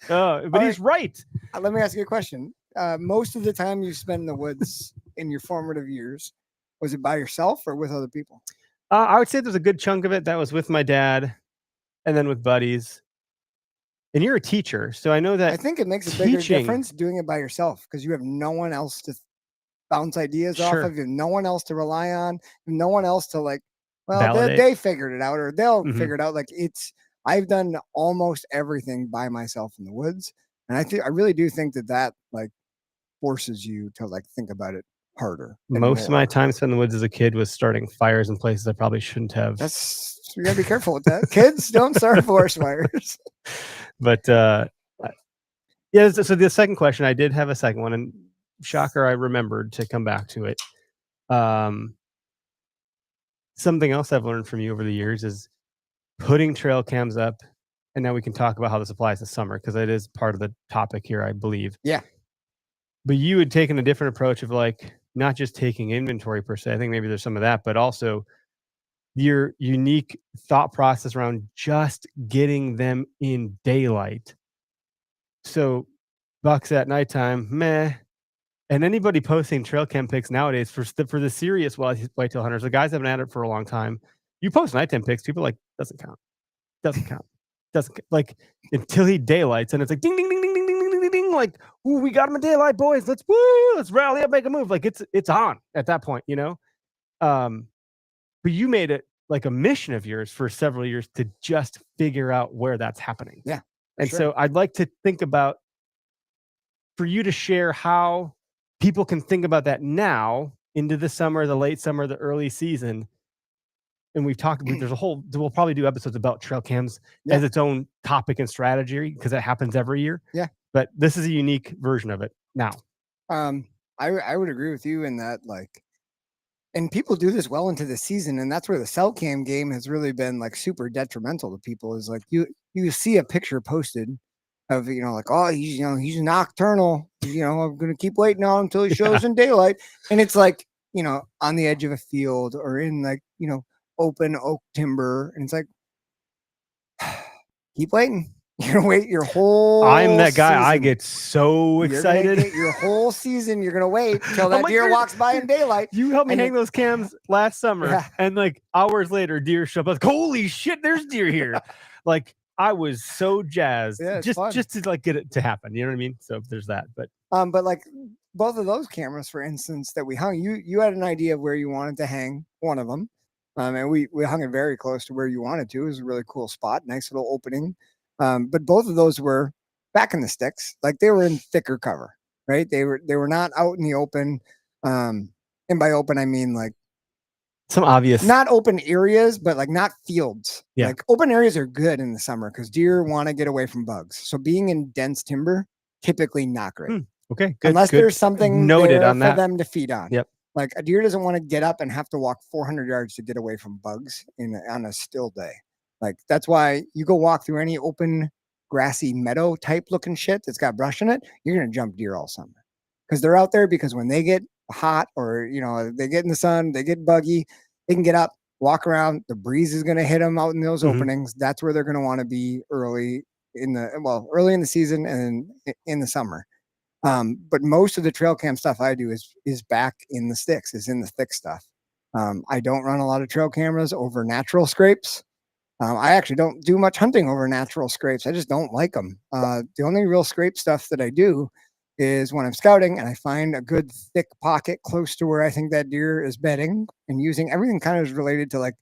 [SPEAKER 2] but he's right.
[SPEAKER 1] Let me ask you a question. Most of the time you spend in the woods in your formative years, was it by yourself or with other people?
[SPEAKER 2] I would say there's a good chunk of it that was with my dad, and then with buddies. And you're a teacher, so I know that
[SPEAKER 1] I think it makes a bigger
[SPEAKER 2] teaching-
[SPEAKER 1] difference doing it by yourself because you have no one else to bounce ideas off
[SPEAKER 2] Sure.
[SPEAKER 1] of. You have no one else to rely on. No one else to like. Well,
[SPEAKER 2] Validate.
[SPEAKER 1] they figured it out, or they'll
[SPEAKER 2] Mhm.
[SPEAKER 1] figure it out. Like I've done almost everything by myself in the woods, and I really do think that like forces you to like think about it harder. and
[SPEAKER 2] most of my
[SPEAKER 1] more.
[SPEAKER 2] time spent in the woods as a kid was starting fires in places I probably shouldn't have.
[SPEAKER 1] You gotta be careful with that. Kids don't start forest fires.
[SPEAKER 2] But yeah. So the second question, I did have a second one, and shocker, I remembered to come back to it. Something else I've learned from you over the years is putting trail cams up, and now we can talk about how this applies to summer because it is part of the topic here, I believe.
[SPEAKER 1] Yeah.
[SPEAKER 2] But you had taken a different approach of like not just taking inventory per se. I think maybe there's some of that, but also your unique thought process around just getting them in daylight. So bucks at nighttime, meh. And anybody posting trail cam pics nowadays for the serious whitetail hunters, the guys that have been at it for a long time, you post nighttime pics, people are like, doesn't count, like until he daylights, and it's like ding ding ding ding ding ding ding ding ding, like, ooh, we got him in daylight, boys. Let's rally up, make a move. Like it's on at that point, you know. But you made it like a mission of yours for several years to just figure out where that's happening.
[SPEAKER 1] Yeah,
[SPEAKER 2] and
[SPEAKER 1] sure.
[SPEAKER 2] so I'd like to think about for you to share how people can think about that now into the summer, the late summer, the early season. And we've talked, we'll probably do episodes about trail cams as its own topic and strategy because it happens every year.
[SPEAKER 1] Yeah.
[SPEAKER 2] But this is a unique version of it now.
[SPEAKER 1] I would agree with you in that, like, and people do this well into the season, and that's where the cell cam game has really been like super detrimental to people. Is like you see a picture posted of like, oh, he's nocturnal, I'm gonna keep waiting on him until he shows in daylight, and it's like on the edge of a field or in like open oak timber, and it's like keep waiting. You're gonna wait your whole.
[SPEAKER 2] I'm that guy.
[SPEAKER 1] season.
[SPEAKER 2] I get so excited.
[SPEAKER 1] Your whole season, you're gonna wait till that
[SPEAKER 2] like,
[SPEAKER 1] deer walks by in daylight.
[SPEAKER 2] You helped me
[SPEAKER 1] And
[SPEAKER 2] hang those cams last summer,
[SPEAKER 1] Yeah.
[SPEAKER 2] and like hours later, deer show up. I was like, holy shit, there's deer here! Like I was so jazzed,
[SPEAKER 1] Yeah, it's fun.
[SPEAKER 2] just to like get it to happen. You know what I mean? So there's that. But
[SPEAKER 1] like both of those cameras, for instance, that we hung, you had an idea of where you wanted to hang one of them, and we hung it very close to where you wanted to. It was a really cool spot, nice little opening. But both of those were back in the sticks, like they were in thicker cover, right? They were not out in the open. And by open, I mean like
[SPEAKER 2] some obvious,
[SPEAKER 1] not open areas, but like not fields.
[SPEAKER 2] Yeah.
[SPEAKER 1] Like open areas are good in the summer because deer want to get away from bugs. So being in dense timber, typically not great.
[SPEAKER 2] Okay, good.
[SPEAKER 1] Unless
[SPEAKER 2] good.
[SPEAKER 1] there's something
[SPEAKER 2] Noted
[SPEAKER 1] there
[SPEAKER 2] on
[SPEAKER 1] for
[SPEAKER 2] that.
[SPEAKER 1] them to feed on.
[SPEAKER 2] Yep.
[SPEAKER 1] Like a deer doesn't want to get up and have to walk 400 yards to get away from bugs on a still day. Like that's why you go walk through any open grassy meadow type looking shit that's got brush in it, you're gonna jump deer all summer because they're out there. Because when they get hot or they get in the sun, they get buggy, they can get up, walk around. The breeze is gonna hit them out in those openings. That's where they're gonna want to be early in the season and in the summer. But most of the trail cam stuff I do is back in the sticks, is in the thick stuff. I don't run a lot of trail cameras over natural scrapes. I actually don't do much hunting over natural scrapes. I just don't like them. The only real scrape stuff that I do is when I'm scouting and I find a good thick pocket close to where I think that deer is bedding, and using everything kind of is related to like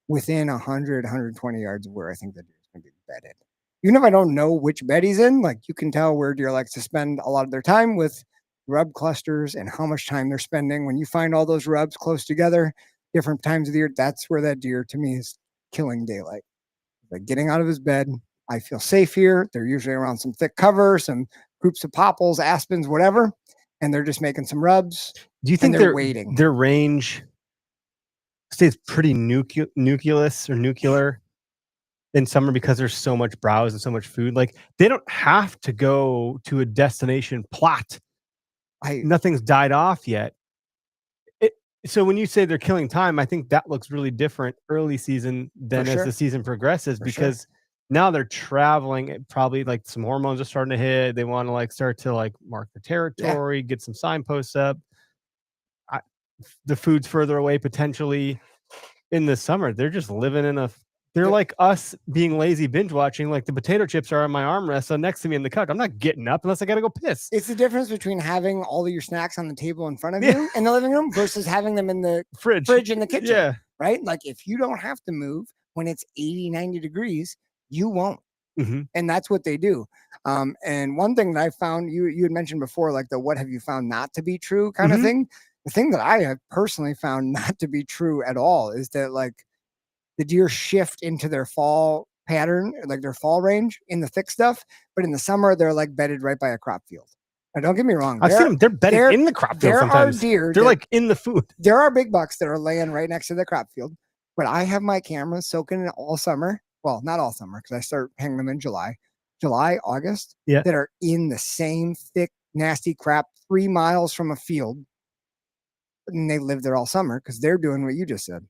[SPEAKER 1] within 100, 120 yards of where I think the deer is going to be bedded. Even if I don't know which bed he's in, like you can tell where deer likes to spend a lot of their time with rub clusters and how much time they're spending. When you find all those rubs close together, different times of the year, that's where that deer to me is killing daylight. Like getting out of his bed, I feel safe here. They're usually around some thick cover, some groups of popples, aspens, whatever, and they're just making some rubs.
[SPEAKER 2] Do you think
[SPEAKER 1] they're waiting?
[SPEAKER 2] Their range stays pretty nucleus or nuclear in summer because there's so much browse and so much food? Like they don't have to go to a destination plot. Nothing's died off yet. So when you say they're killing time, I think that looks really different early season than as
[SPEAKER 1] sure.
[SPEAKER 2] the season progresses,
[SPEAKER 1] For sure.
[SPEAKER 2] because now they're traveling. Probably like some hormones are starting to hit. They want to like start to like mark the territory, get some signposts up. The food's further away potentially. In the summer, they're just living in a. They're like us being lazy binge watching. Like the potato chips are on my armrest, so next to me in the couch. I'm not getting up unless I gotta go piss.
[SPEAKER 1] It's the difference between having all of your snacks on the table in front of you in the living room versus having them in the
[SPEAKER 2] fridge
[SPEAKER 1] in the kitchen. Right? Like if you don't have to move when it's 80, 90 degrees, you won't.
[SPEAKER 2] Mhm.
[SPEAKER 1] And that's what they do. And one thing that I found, you had mentioned before, like the what have you found not to be true kind of
[SPEAKER 2] Mhm.
[SPEAKER 1] thing. The thing that I have personally found not to be true at all is that like the deer shift into their fall pattern, like their fall range in the thick stuff, but in the summer they're like bedded right by a crop field. Now, don't get me wrong.
[SPEAKER 2] I've seen them. They're bedded
[SPEAKER 1] there-
[SPEAKER 2] in the crop field
[SPEAKER 1] There
[SPEAKER 2] sometimes.
[SPEAKER 1] are deer.
[SPEAKER 2] They're like in the food.
[SPEAKER 1] There are big bucks that are laying right next to the crop field, but I have my cameras soaking it all summer. Well, not all summer because I start hanging them in July, August.
[SPEAKER 2] Yeah.
[SPEAKER 1] That are in the same thick, nasty crap 3 miles from a field, and they live there all summer because they're doing what you just said.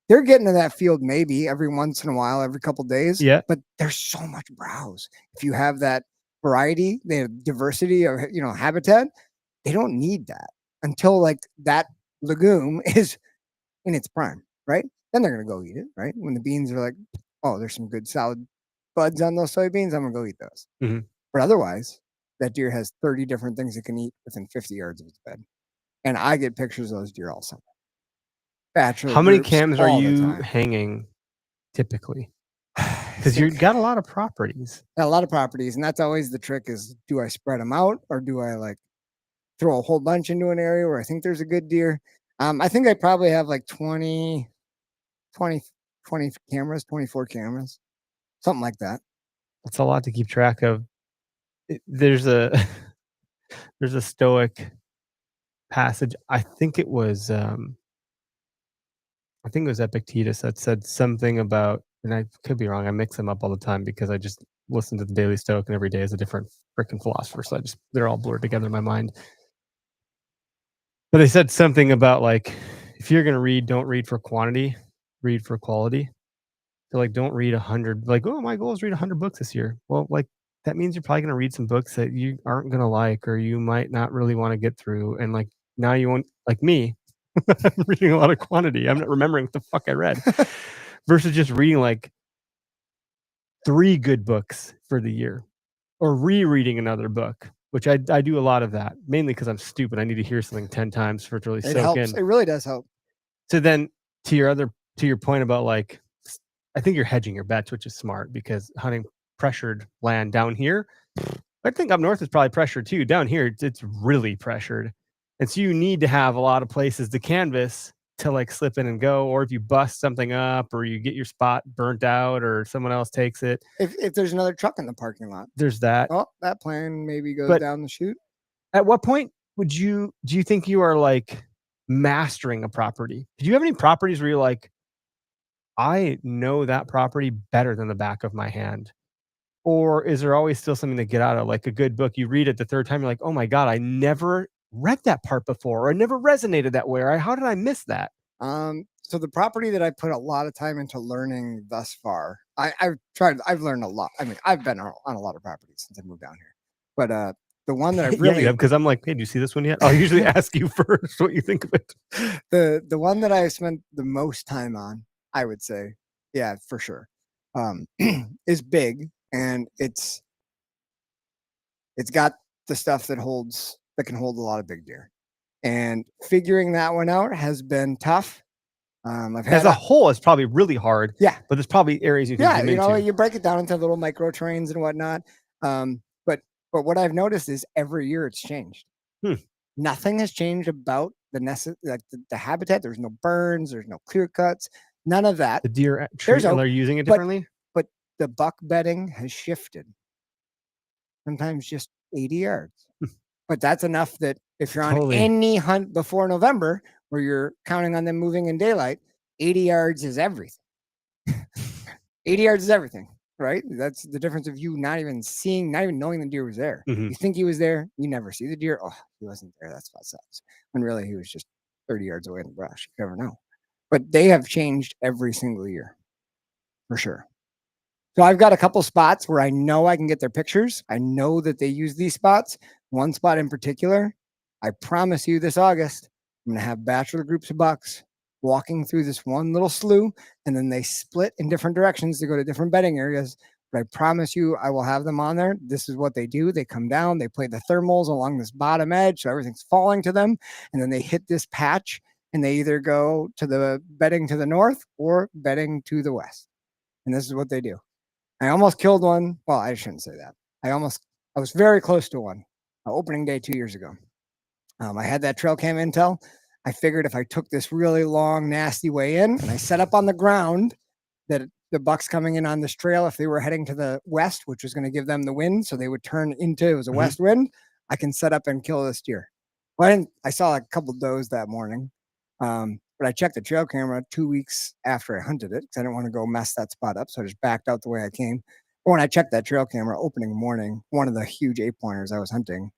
[SPEAKER 1] They're getting to that field maybe every once in a while, every couple days.
[SPEAKER 2] Yeah.
[SPEAKER 1] But there's so much browse. If you have that variety, the diversity of habitat, they don't need that until like that legume is in its prime, right? Then they're gonna go eat it, right? When the beans are like, oh, there's some good solid buds on those soybeans, I'm gonna go eat those.
[SPEAKER 2] Mhm.
[SPEAKER 1] But otherwise, that deer has 30 different things it can eat within 50 yards of its bed. And I get pictures of those deer all summer. Bachelor
[SPEAKER 2] How many
[SPEAKER 1] groups
[SPEAKER 2] cams are
[SPEAKER 1] all the
[SPEAKER 2] you
[SPEAKER 1] time.
[SPEAKER 2] hanging typically?
[SPEAKER 1] I
[SPEAKER 2] Because you've
[SPEAKER 1] think-
[SPEAKER 2] got a lot of properties.
[SPEAKER 1] a lot of properties, and that's always the trick: is do I spread them out or do I like throw a whole bunch into an area where I think there's a good deer? I think I probably have like 20 cameras, 24 cameras, something like that.
[SPEAKER 2] It's a lot to keep track of. There's a there's a Stoic passage. I think it was Epictetus that said something about, and I could be wrong. I mix them up all the time because I just listen to the Daily Stoic, and every day is a different freaking philosopher. So they're all blurred together in my mind. But they said something about like, if you're gonna read, don't read for quantity, read for quality. So like, don't read 100. Like, oh, my goal is read 100 books this year. Well, like that means you're probably gonna read some books that you aren't gonna like, or you might not really want to get through. And like now you won't, like me. I'm reading a lot of quantity. I'm not remembering what the fuck I read, versus just reading like 3 good books for the year, or rereading another book, which I do a lot of that, mainly because I'm stupid. I need to hear something 10 times for it to really
[SPEAKER 1] It
[SPEAKER 2] soak
[SPEAKER 1] helps.
[SPEAKER 2] in.
[SPEAKER 1] It really does help.
[SPEAKER 2] So then to your point about like, I think you're hedging your bets, which is smart, because hunting pressured land down here, I think up north is probably pressured too. Down here, it's really pressured. And so you need to have a lot of places to canvas to like slip in and go, or if you bust something up or you get your spot burnt out or someone else takes it,
[SPEAKER 1] If there's another truck in the parking lot,
[SPEAKER 2] there's that.
[SPEAKER 1] oh, that plan maybe goes
[SPEAKER 2] But-
[SPEAKER 1] down the chute.
[SPEAKER 2] At what point do you think you are like mastering a property? Do you have any properties where you're like, I know that property better than the back of my hand? Or is there always still something to get out of? Like a good book, you read it the third time, you're like, oh my God, I never read that part before, or I never resonated that way, or how did I miss that?
[SPEAKER 1] So the property that I put a lot of time into learning thus far, I've learned a lot. I mean, I've been on a lot of properties since I moved down here, but the one that I've really,
[SPEAKER 2] because I'm like, hey, do you see this one yet? I'll usually ask you first what you think of it.
[SPEAKER 1] the one that I spent the most time on, I would say, yeah, for sure, is big, and it's got the stuff that can hold a lot of big deer, and figuring that one out has been tough. I've had
[SPEAKER 2] As a whole, it's probably really hard.
[SPEAKER 1] Yeah.
[SPEAKER 2] But there's probably areas you can
[SPEAKER 1] yeah,
[SPEAKER 2] zoom
[SPEAKER 1] you know,
[SPEAKER 2] into.
[SPEAKER 1] you break it down into little micro terrains and whatnot. But what I've noticed is every year it's changed. Nothing has changed about the habitat. There's no burns. There's no clear cuts. None of that.
[SPEAKER 2] The deer
[SPEAKER 1] There's
[SPEAKER 2] are using it
[SPEAKER 1] but-
[SPEAKER 2] differently.
[SPEAKER 1] The buck bedding has shifted. Sometimes just 80 yards. But that's enough that if you're on
[SPEAKER 2] Totally.
[SPEAKER 1] any hunt before November where you're counting on them moving in daylight, 80 yards is everything. 80 yards is everything, right? That's the difference of you not even knowing the deer was there.
[SPEAKER 2] Mhm.
[SPEAKER 1] You think he was there, you never see the deer. Oh, he wasn't there. That spot sucks. When really he was just 30 yards away in the brush. You never know. But they have changed every single year, for sure. So I've got a couple spots where I know I can get their pictures. I know that they use these spots. One spot in particular, I promise you this August, I'm going to have bachelor groups of bucks walking through this one little slough, and then they split in different directions to go to different bedding areas. But I promise you, I will have them on there. This is what they do. They come down, they play the thermals along this bottom edge, so everything's falling to them. And then they hit this patch, and they either go to the bedding to the north or bedding to the west. And this is what they do. I almost killed one. Well, I shouldn't say that. I was very close to one opening day 2 years ago. I had that trail cam intel. I figured if I took this really long, nasty way in and I set up on the ground that the bucks coming in on this trail, if they were heading to the west, which was going to give them the wind, so they would turn into, it was a west wind, I can set up and kill this deer. Well, I saw a couple does that morning. But I checked the trail camera 2 weeks after I hunted it because I didn't want to go mess that spot up. So I just backed out the way I came. But when I checked that trail camera opening morning, one of the huge 8-pointers I was hunting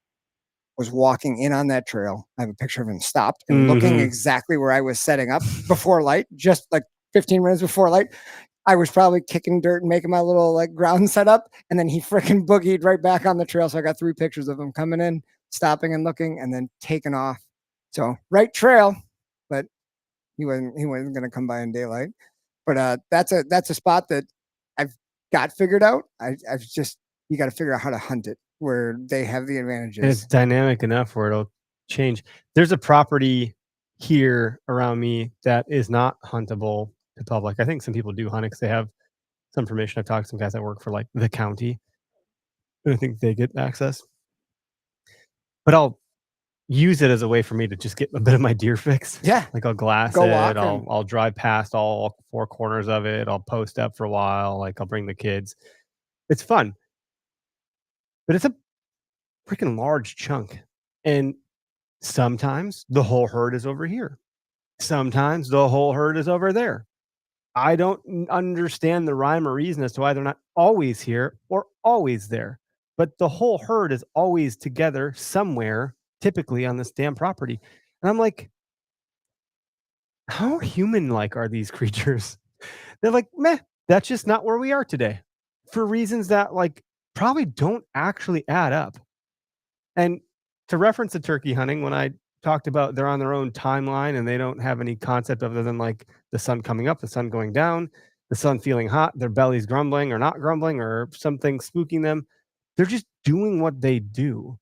[SPEAKER 1] was walking in on that trail. I have a picture of him stopped and looking exactly where I was setting up before light, just like 15 minutes before light. I was probably kicking dirt and making my little like ground setup. And then he freaking boogied right back on the trail. So I got 3 pictures of him coming in, stopping and looking, and then taking off. So right trail, but he wasn't going to come by in daylight. But that's a spot that I've got figured out. You got to figure out how to hunt it where they have the advantages.
[SPEAKER 2] And it's dynamic enough where it'll change. There's a property here around me that is not huntable to public. I think some people do hunt it because they have some permission. I've talked to some guys that work for like the county. I think they get access. But I'll use it as a way for me to just get a bit of my deer fix.
[SPEAKER 1] Yeah.
[SPEAKER 2] Like I'll glass
[SPEAKER 1] Go
[SPEAKER 2] it.
[SPEAKER 1] walk
[SPEAKER 2] I'll drive past all 4 corners of it. I'll post up for a while. Like I'll bring the kids. It's fun. But it's a freaking large chunk. And sometimes the whole herd is over here. Sometimes the whole herd is over there. I don't understand the rhyme or reason as to why they're not always here or always there. But the whole herd is always together somewhere, typically on this damn property. And I'm like, how human-like are these creatures? They're like, meh, that's just not where we are today. For reasons that like probably don't actually add up. And to reference the turkey hunting, when I talked about they're on their own timeline and they don't have any concept other than like the sun coming up, the sun going down, the sun feeling hot, their bellies grumbling or not grumbling or something spooking them. They're just doing what they do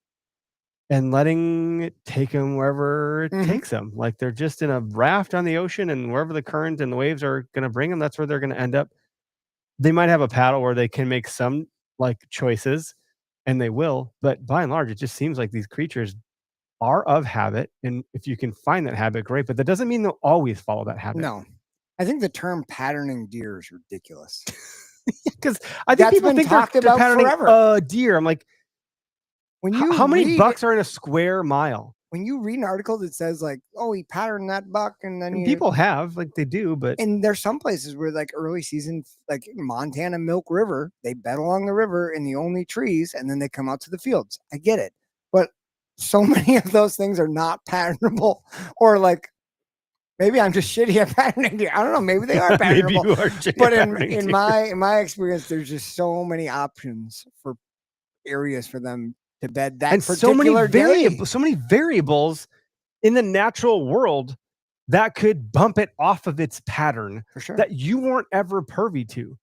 [SPEAKER 2] and letting it take them wherever it takes them. Like they're just in a raft on the ocean, and wherever the current and the waves are going to bring them, that's where they're going to end up. They might have a paddle where they can make some like choices, and they will, but by and large, it just seems like these creatures are of habit. And if you can find that habit, great. But that doesn't mean they'll always follow that habit.
[SPEAKER 1] No. I think the term patterning deer is ridiculous.
[SPEAKER 2] Because I think
[SPEAKER 1] That's
[SPEAKER 2] people
[SPEAKER 1] been
[SPEAKER 2] think
[SPEAKER 1] talked
[SPEAKER 2] they're
[SPEAKER 1] about
[SPEAKER 2] patterning
[SPEAKER 1] forever.
[SPEAKER 2] a deer. I'm like,
[SPEAKER 1] When you
[SPEAKER 2] how many
[SPEAKER 1] read-
[SPEAKER 2] bucks are in a square mile?
[SPEAKER 1] When you read an article that says like, oh, he patterned that buck, and then
[SPEAKER 2] And people have, like they do, but
[SPEAKER 1] and there's some places where like early season, like Montana Milk River, they bed along the river in the only trees, and then they come out to the fields. I get it, but so many of those things are not patternable, or like maybe I'm just shitty at patterning deer. I don't know. Maybe they are
[SPEAKER 2] maybe
[SPEAKER 1] patternable.
[SPEAKER 2] you are shitty
[SPEAKER 1] But
[SPEAKER 2] at
[SPEAKER 1] in
[SPEAKER 2] patterning
[SPEAKER 1] my experience, there's just so many options for areas for them to bed that
[SPEAKER 2] and
[SPEAKER 1] particular
[SPEAKER 2] so many variables in the natural world that could bump it off of its pattern
[SPEAKER 1] for sure.
[SPEAKER 2] that you weren't ever privy to,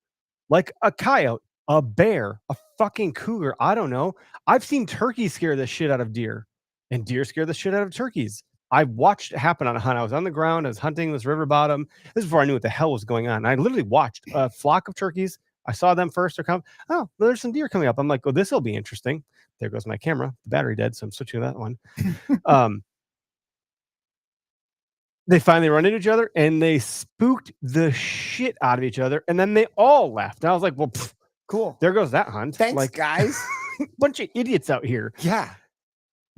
[SPEAKER 2] like a coyote, a bear, a fucking cougar. I don't know. I've seen turkeys scare the shit out of deer, and deer scare the shit out of turkeys. I watched it happen on a hunt. I was on the ground. I was hunting this river bottom. This is before I knew what the hell was going on. I literally watched a flock of turkeys. I saw them first. They're coming. Oh, there's some deer coming up. I'm like, oh, this will be interesting. There goes my camera. The battery dead, so I'm switching to that one. They finally run into each other, and they spooked the shit out of each other, and then they all left. And I was like, well,
[SPEAKER 1] Cool.
[SPEAKER 2] there goes that hunt.
[SPEAKER 1] Thanks,
[SPEAKER 2] like,
[SPEAKER 1] guys.
[SPEAKER 2] bunch of idiots out here.
[SPEAKER 1] Yeah.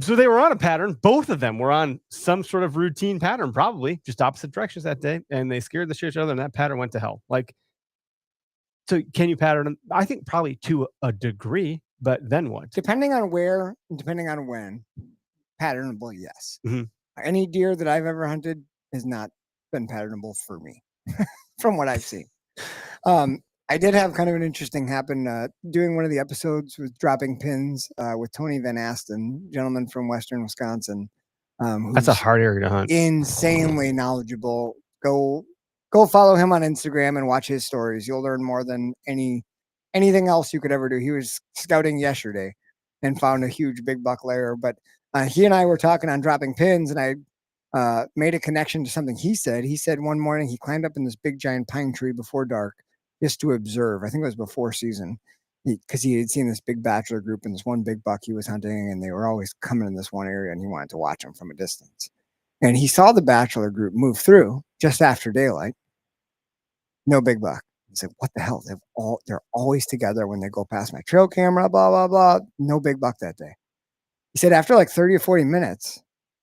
[SPEAKER 2] So they were on a pattern. Both of them were on some sort of routine pattern, probably just opposite directions that day. And they scared the shit out of each other, and that pattern went to hell. Like, so can you pattern them? I think probably to a degree, but then what?
[SPEAKER 1] Depending on where, and depending on when, patternable, yes.
[SPEAKER 2] Mhm.
[SPEAKER 1] Any deer that I've ever hunted has not been patternable for me, from what I've seen. I did have kind of an interesting happen doing one of the episodes with dropping pins with Tony Van Asten, gentleman from Western Wisconsin.
[SPEAKER 2] That's a
[SPEAKER 1] who's
[SPEAKER 2] hard area to hunt.
[SPEAKER 1] insanely knowledgeable. Go follow him on Instagram and watch his stories. You'll learn more than anything else you could ever do. He was scouting yesterday and found a huge big buck layer. But he and I were talking on dropping pins, and I made a connection to something he said. He said one morning he climbed up in this big giant pine tree before dark just to observe. I think it was before season, because he had seen this big bachelor group and this one big buck he was hunting, and they were always coming in this one area, and he wanted to watch them from a distance. And he saw the bachelor group move through just after daylight. No big buck. He said, "What the hell? They're always together when they go past my trail camera, blah, blah, blah." No big buck that day. He said after like 30 or 40 minutes,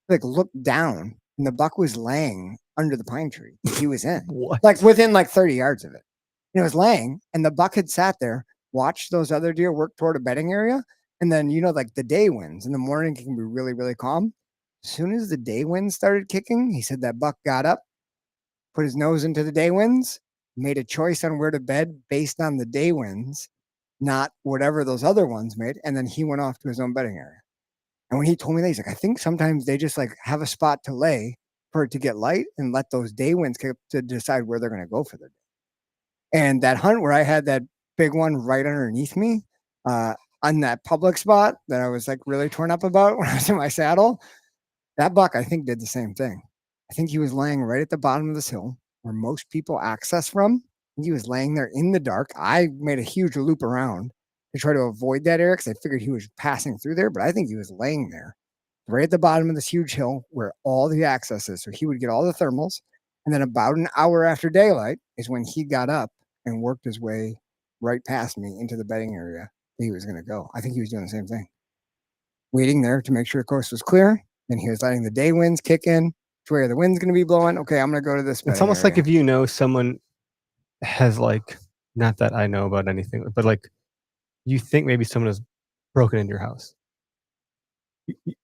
[SPEAKER 1] like looked down and the buck was laying under the pine tree that he was in,
[SPEAKER 2] What?
[SPEAKER 1] like within like 30 yards of it. And it was laying, and the buck had sat there, watched those other deer work toward a bedding area. And then, like the day winds in the morning can be really, really calm. As soon as the day winds started kicking, he said that buck got up, put his nose into the day winds, made a choice on where to bed based on the day winds, not whatever those other ones made. And then he went off to his own bedding area. And when he told me that, he's like, I think sometimes they just like have a spot to lay for it to get light and let those day winds to decide where they're going to go for the day. And that hunt where I had that big one right underneath me on that public spot that I was like really torn up about when I was in my saddle, that buck, I think, did the same thing. I think he was laying right at the bottom of this hill where most people access from. He was laying there in the dark. I made a huge loop around to try to avoid that area because I figured he was passing through there, but I think he was laying there right at the bottom of this huge hill where all the access is. So he would get all the thermals. And then about an hour after daylight is when he got up and worked his way right past me into the bedding area that he was going to go. I think he was doing the same thing. Waiting there to make sure the coast was clear. Then he was letting the day winds kick in to where the wind's going to be blowing. Okay, I'm going to go to this.
[SPEAKER 2] It's almost like if someone has like, not that I know about anything, but like you think maybe someone has broken into your house.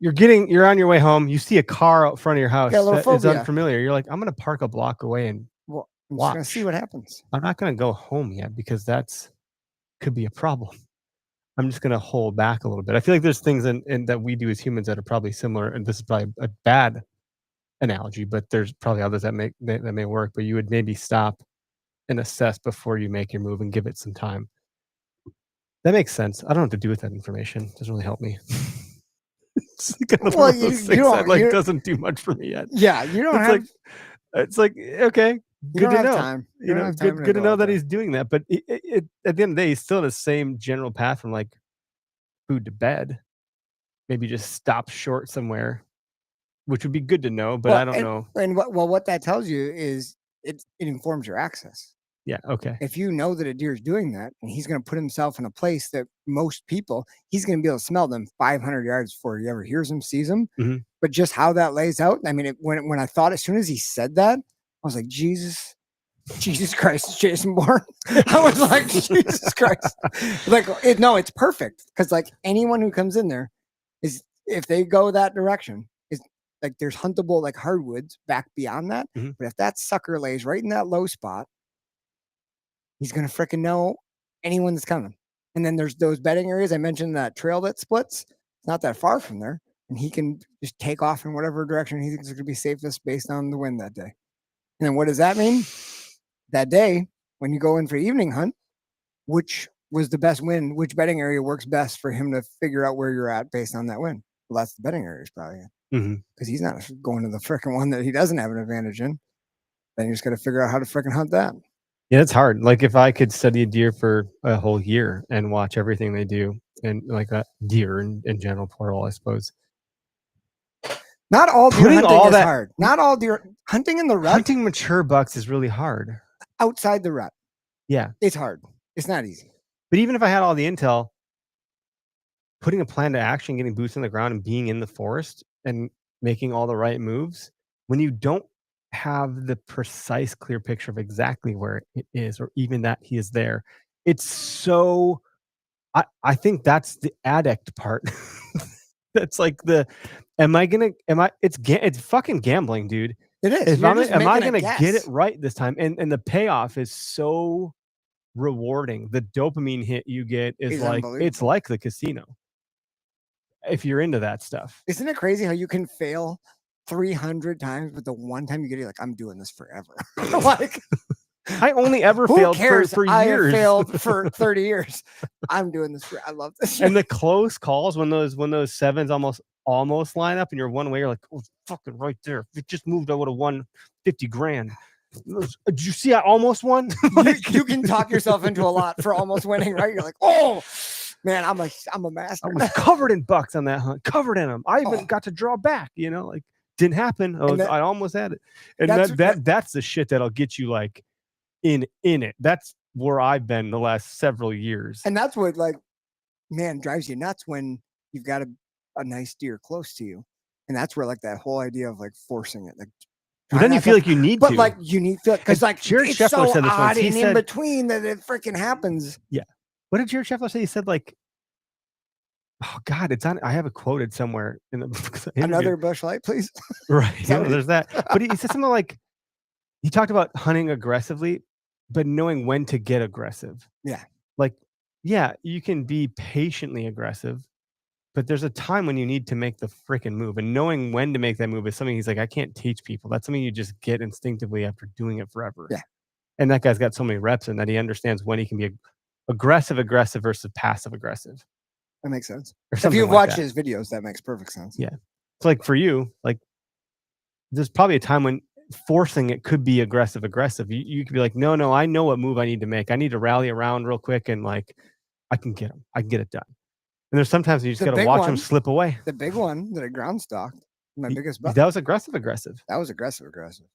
[SPEAKER 2] You're on your way home. You see a car out front of your house that is unfamiliar. You're like, I'm going to park a block away and
[SPEAKER 1] I'm just going to see what happens.
[SPEAKER 2] I'm not going to go home yet because could be a problem. I'm just going to hold back a little bit. I feel like there's things in that we do as humans that are probably similar, and this is probably a bad analogy, but there's probably others that may work. But you would maybe stop and assess before you make your move and give it some time. That makes sense. I don't know what to do with that information. It doesn't really help me. It's like another one of those things that doesn't do much for me yet.
[SPEAKER 1] Yeah, you don't have.
[SPEAKER 2] It's like okay, good to know.
[SPEAKER 1] Time.
[SPEAKER 2] Good to know that he's doing that. But at the end of the day, he's still in the same general path from like food to bed. Maybe just stop short somewhere, which would be good to know. But I don't know.
[SPEAKER 1] And what that tells you is it informs your access.
[SPEAKER 2] Yeah. Okay.
[SPEAKER 1] If you know that a deer is doing that and he's going to put himself in a place that most people, he's going to be able to smell them 500 yards before he ever hears them, sees them.
[SPEAKER 2] Mm-hmm.
[SPEAKER 1] But just how that lays out. I mean, when I thought, as soon as he said that, I was like, Jesus Christ, Jason Bourne. I was like, Jesus Christ. Like, it's perfect. Because like anyone who comes in there is, if they go that direction, is like there's huntable like hardwoods back beyond that.
[SPEAKER 2] Mm-hmm.
[SPEAKER 1] But if that sucker lays right in that low spot, he's going to freaking know anyone that's coming. And then there's those bedding areas. I mentioned that trail that splits. It's not that far from there. And he can just take off in whatever direction he thinks is going to be safest based on the wind that day. And then what does that mean? That day, when you go in for evening hunt, which was the best wind, which bedding area works best for him to figure out where you're at based on that wind? Well, that's the bedding area probably. Because he's not going to the freaking one that he doesn't have an advantage in. Then you just got to figure out how to freaking hunt that.
[SPEAKER 2] Yeah, it's hard. Like if I could study a deer for a whole year and watch everything they do, and like a deer in general, plural, I suppose.
[SPEAKER 1] Not all deer hunting is hard. Not all deer hunting in the rut.
[SPEAKER 2] Hunting mature bucks is really hard.
[SPEAKER 1] Outside the rut.
[SPEAKER 2] Yeah.
[SPEAKER 1] It's hard. It's not easy.
[SPEAKER 2] But even if I had all the intel, putting a plan to action, getting boots on the ground and being in the forest and making all the right moves, when you don't have the precise, clear picture of exactly where it is, or even that he is there, it's so... I think that's the addict part. That's like it's fucking gambling, dude.
[SPEAKER 1] It is.
[SPEAKER 2] If
[SPEAKER 1] You're
[SPEAKER 2] am
[SPEAKER 1] just
[SPEAKER 2] I
[SPEAKER 1] making a
[SPEAKER 2] gonna get it
[SPEAKER 1] guess.
[SPEAKER 2] right this time? And the payoff is so rewarding. The dopamine hit you get is
[SPEAKER 1] It's
[SPEAKER 2] like it's
[SPEAKER 1] unbelievable.
[SPEAKER 2] like the casino. If you're into that stuff.
[SPEAKER 1] Isn't it crazy how you can fail 300 times, but the one time you get it, you're like, I'm doing this forever. Like,
[SPEAKER 2] I only ever
[SPEAKER 1] who
[SPEAKER 2] failed
[SPEAKER 1] cares?
[SPEAKER 2] for
[SPEAKER 1] I have
[SPEAKER 2] years.
[SPEAKER 1] failed for 30 years. I'm doing this I love this.
[SPEAKER 2] And the close calls when those sevens almost line up and you're one way, you're like, oh, fucking right there. If it just moved, I would have won 50 grand. Did you see I almost won?
[SPEAKER 1] You can talk yourself into a lot for almost winning, right? You're like, oh man, I'm a master.
[SPEAKER 2] I was covered in bucks on that hunt, covered in them. I even
[SPEAKER 1] Oh.
[SPEAKER 2] got to draw back, like didn't happen. I almost had it. And that's the shit that'll get you like in it. That's where I've been the last several years.
[SPEAKER 1] And that's what man drives you nuts when you've got a nice deer close to you. And that's where that whole idea of forcing it,
[SPEAKER 2] But then you feel like you need
[SPEAKER 1] but
[SPEAKER 2] to.
[SPEAKER 1] you need to, because
[SPEAKER 2] Jared
[SPEAKER 1] it's
[SPEAKER 2] Scheffler
[SPEAKER 1] so
[SPEAKER 2] said this once.
[SPEAKER 1] odd
[SPEAKER 2] He
[SPEAKER 1] and in
[SPEAKER 2] said-
[SPEAKER 1] between that it freaking happens.
[SPEAKER 2] What did Jared Scheffler say? He said oh God, it's on. I have it quoted somewhere in the interview.
[SPEAKER 1] Another bush light, please.
[SPEAKER 2] Right.
[SPEAKER 1] Is that what he-
[SPEAKER 2] There's that. But he said something like he talked about hunting aggressively, but knowing when to get aggressive.
[SPEAKER 1] Yeah.
[SPEAKER 2] Yeah, you can be patiently aggressive, but there's a time when you need to make the freaking move. And knowing when to make that move is something he's like, I can't teach people. That's something you just get instinctively after doing it forever.
[SPEAKER 1] Yeah.
[SPEAKER 2] And that guy's got so many reps in that he understands when he can be aggressive versus passive aggressive.
[SPEAKER 1] That makes sense.
[SPEAKER 2] Or
[SPEAKER 1] If
[SPEAKER 2] something
[SPEAKER 1] you've
[SPEAKER 2] like
[SPEAKER 1] watched
[SPEAKER 2] that.
[SPEAKER 1] his videos, that makes perfect sense.
[SPEAKER 2] Yeah. It's like for you, there's probably a time when forcing it could be aggressive. You could be like, no, I know what move I need to make. I need to rally around real quick and I can get him. I can get it done. And there's sometimes you just
[SPEAKER 1] The
[SPEAKER 2] got to
[SPEAKER 1] big
[SPEAKER 2] watch
[SPEAKER 1] one-
[SPEAKER 2] them slip away.
[SPEAKER 1] The big one that I ground stalked, my biggest buck,
[SPEAKER 2] That was aggressive.
[SPEAKER 1] that was aggressive.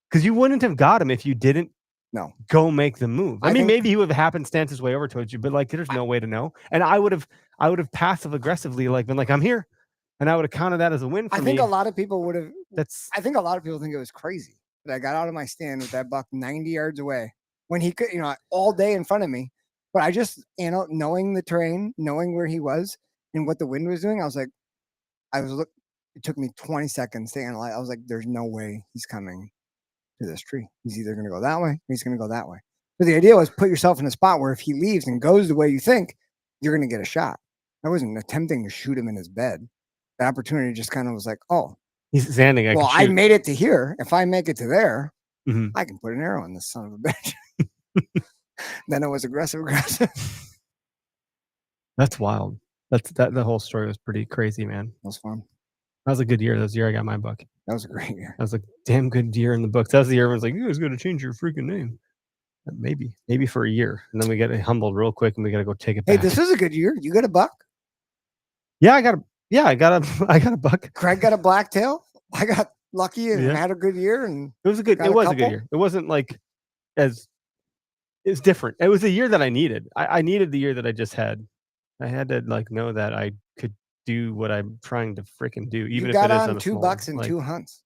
[SPEAKER 2] Because you wouldn't have got him if you didn't
[SPEAKER 1] No.
[SPEAKER 2] go make the move. I
[SPEAKER 1] I
[SPEAKER 2] mean,
[SPEAKER 1] think-
[SPEAKER 2] maybe he would have happenstance his way over towards you, but there's no way to know. And I would have passive aggressively been like, I'm here. And I would have counted that as a win for
[SPEAKER 1] I
[SPEAKER 2] me.
[SPEAKER 1] think a lot of people would have.
[SPEAKER 2] That's
[SPEAKER 1] I think a lot of people think it was crazy that I got out of my stand with that buck 90 yards away when he could, all day in front of me. But I just, knowing the terrain, knowing where he was and what the wind was doing, I was like, it took me 20 seconds to analyze. I was like, there's no way he's coming to this tree. He's either going to go that way or he's going to go that way. So the idea was put yourself in a spot where if he leaves and goes the way you think, you're going to get a shot. I wasn't attempting to shoot him in his bed. The opportunity just kind of was like, oh,
[SPEAKER 2] he's standing.
[SPEAKER 1] I made it to here. If I make it to there,
[SPEAKER 2] Mhm.
[SPEAKER 1] I can put an arrow in this son of a bitch. Then it was aggressive.
[SPEAKER 2] That's wild. The whole story was pretty crazy, man.
[SPEAKER 1] That was fun.
[SPEAKER 2] That was a good year. That was the year I got my book.
[SPEAKER 1] That was a great year.
[SPEAKER 2] That was a damn good year in the books. That was the year everyone's like, you guys got to change your freaking name. Maybe for a year. And then we get humbled real quick and we got to go take it
[SPEAKER 1] Hey,
[SPEAKER 2] back.
[SPEAKER 1] this is a good year. You got a buck.
[SPEAKER 2] I got a buck.
[SPEAKER 1] Craig got a blacktail. I got lucky and
[SPEAKER 2] Yeah.
[SPEAKER 1] had a good year. And
[SPEAKER 2] It was a good
[SPEAKER 1] Couple?
[SPEAKER 2] year. It wasn't it's different. It was a year that I needed. I needed the year that I just had. I had to know that I could do what I'm trying to freaking do, even
[SPEAKER 1] you
[SPEAKER 2] if
[SPEAKER 1] got
[SPEAKER 2] it is
[SPEAKER 1] on
[SPEAKER 2] on a
[SPEAKER 1] 2
[SPEAKER 2] small
[SPEAKER 1] bucks
[SPEAKER 2] one.
[SPEAKER 1] and 2 hunts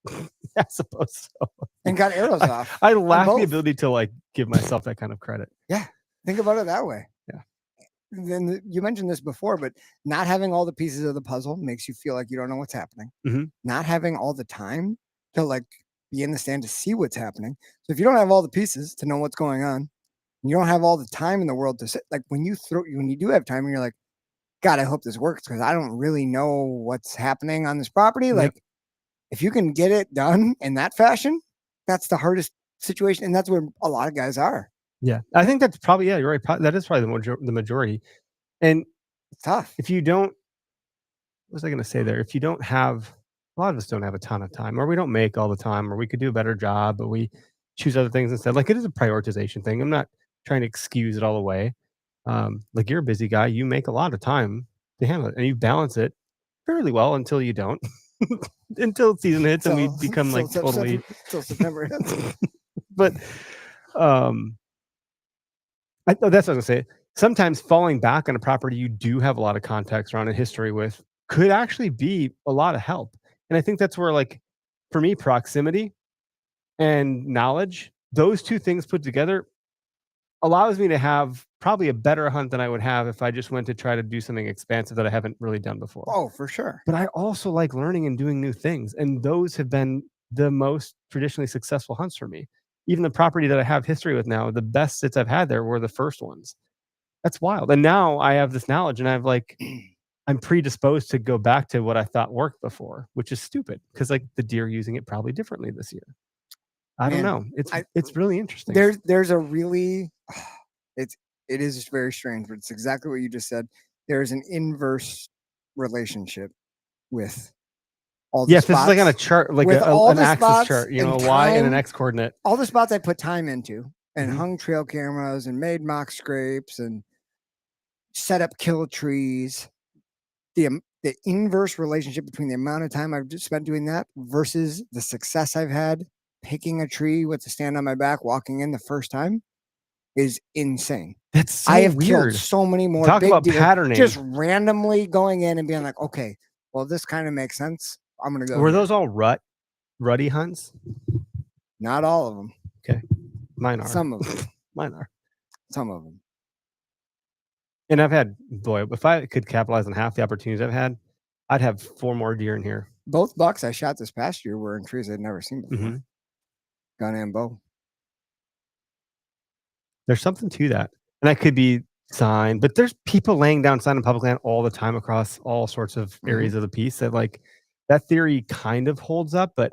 [SPEAKER 2] I suppose so.
[SPEAKER 1] and got arrows off.
[SPEAKER 2] I lack the
[SPEAKER 1] both.
[SPEAKER 2] ability to give myself that kind of credit.
[SPEAKER 1] Think about it that way.
[SPEAKER 2] Yeah.
[SPEAKER 1] And then you mentioned this before, but not having all the pieces of the puzzle makes you feel like you don't know what's happening.
[SPEAKER 2] Mhm.
[SPEAKER 1] Not having all the time to be in the stand to see what's happening. So if you don't have all the pieces to know what's going on, and you don't have all the time in the world to sit, when you do have time and you're like, God, I hope this works because I don't really know what's happening on this property.
[SPEAKER 2] Yep.
[SPEAKER 1] If you can get it done in that fashion, that's the hardest situation. And that's where a lot of guys are.
[SPEAKER 2] Yeah, I think that's probably you're right. That is probably the majority. And
[SPEAKER 1] It's tough.
[SPEAKER 2] if you don't, what was I going to say there? If you don't have, a lot of us don't have a ton of time, or we don't make all the time, or we could do a better job, but we choose other things instead. It is a prioritization thing. I'm not trying to excuse it all away. You're a busy guy. You make a lot of time to handle it, and you balance it fairly well until you don't, until season hits and we become totally.
[SPEAKER 1] Till September hits.
[SPEAKER 2] But that's what I was gonna say. Sometimes falling back on a property you do have a lot of context around and history with could actually be a lot of help. And I think that's where, for me, proximity and knowledge, those two things put together allows me to have probably a better hunt than I would have if I just went to try to do something expansive that I haven't really done before.
[SPEAKER 1] Oh, for sure.
[SPEAKER 2] But I also like learning and doing new things, and those have been the most traditionally successful hunts for me. Even the property that I have history with now, the best sits I've had there were the first ones. That's wild. And now I have this knowledge, and I've like, I'm predisposed to go back to what I thought worked before, which is stupid because like the deer using it probably differently this year. I don't
[SPEAKER 1] Man,
[SPEAKER 2] know. It's really interesting.
[SPEAKER 1] There's a really it is very strange, but it's exactly what you just said. There's an inverse relationship with all the
[SPEAKER 2] Yes, this is like on a
[SPEAKER 1] spots.
[SPEAKER 2] chart, like
[SPEAKER 1] With all
[SPEAKER 2] an
[SPEAKER 1] the
[SPEAKER 2] axis
[SPEAKER 1] spots
[SPEAKER 2] chart, you know,
[SPEAKER 1] and
[SPEAKER 2] a Y and an
[SPEAKER 1] time,
[SPEAKER 2] X coordinate.
[SPEAKER 1] all the spots I put time into and
[SPEAKER 2] Mhm.
[SPEAKER 1] hung trail cameras and made mock scrapes and set up kill trees. The inverse relationship between the amount of time I've just spent doing that versus the success I've had picking a tree with the stand on my back, walking in the first time is insane.
[SPEAKER 2] That's so
[SPEAKER 1] I have
[SPEAKER 2] weird.
[SPEAKER 1] killed so many more
[SPEAKER 2] Talk
[SPEAKER 1] big
[SPEAKER 2] about
[SPEAKER 1] deer
[SPEAKER 2] patterning.
[SPEAKER 1] just randomly going in and being like, okay, well, this kind of makes sense. I'm gonna go.
[SPEAKER 2] Were
[SPEAKER 1] here."
[SPEAKER 2] those all ruddy hunts?
[SPEAKER 1] Not all of them.
[SPEAKER 2] Mine are.
[SPEAKER 1] Some of them.
[SPEAKER 2] Mine are.
[SPEAKER 1] Some of them.
[SPEAKER 2] And I've had, boy, if I could capitalize on half the opportunities I've had, I'd have 4 more deer in here.
[SPEAKER 1] Both bucks I shot this past year were in trees I'd never seen before.
[SPEAKER 2] Mhm.
[SPEAKER 1] Gun and bow.
[SPEAKER 2] There's something to that. And that could be sign, but there's people laying down sign in public land all the time across all sorts of areas of the piece that like that theory kind of holds up, but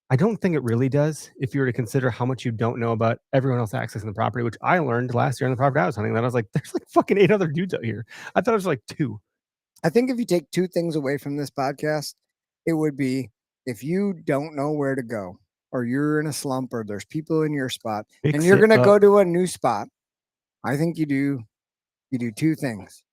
[SPEAKER 2] I don't think it really does if you were to consider how much you don't know about everyone else accessing the property, which I learned last year on the property I was hunting. That I was like, there's like fucking 8 other dudes out here. I thought it was like 2.
[SPEAKER 1] I think if you take 2 things away from this podcast, it would be if you don't know where to go, or you're in a slump, or there's people in your spot, and
[SPEAKER 2] Mix
[SPEAKER 1] you're
[SPEAKER 2] it
[SPEAKER 1] gonna
[SPEAKER 2] up.
[SPEAKER 1] go to a new spot. I think you do 2 things.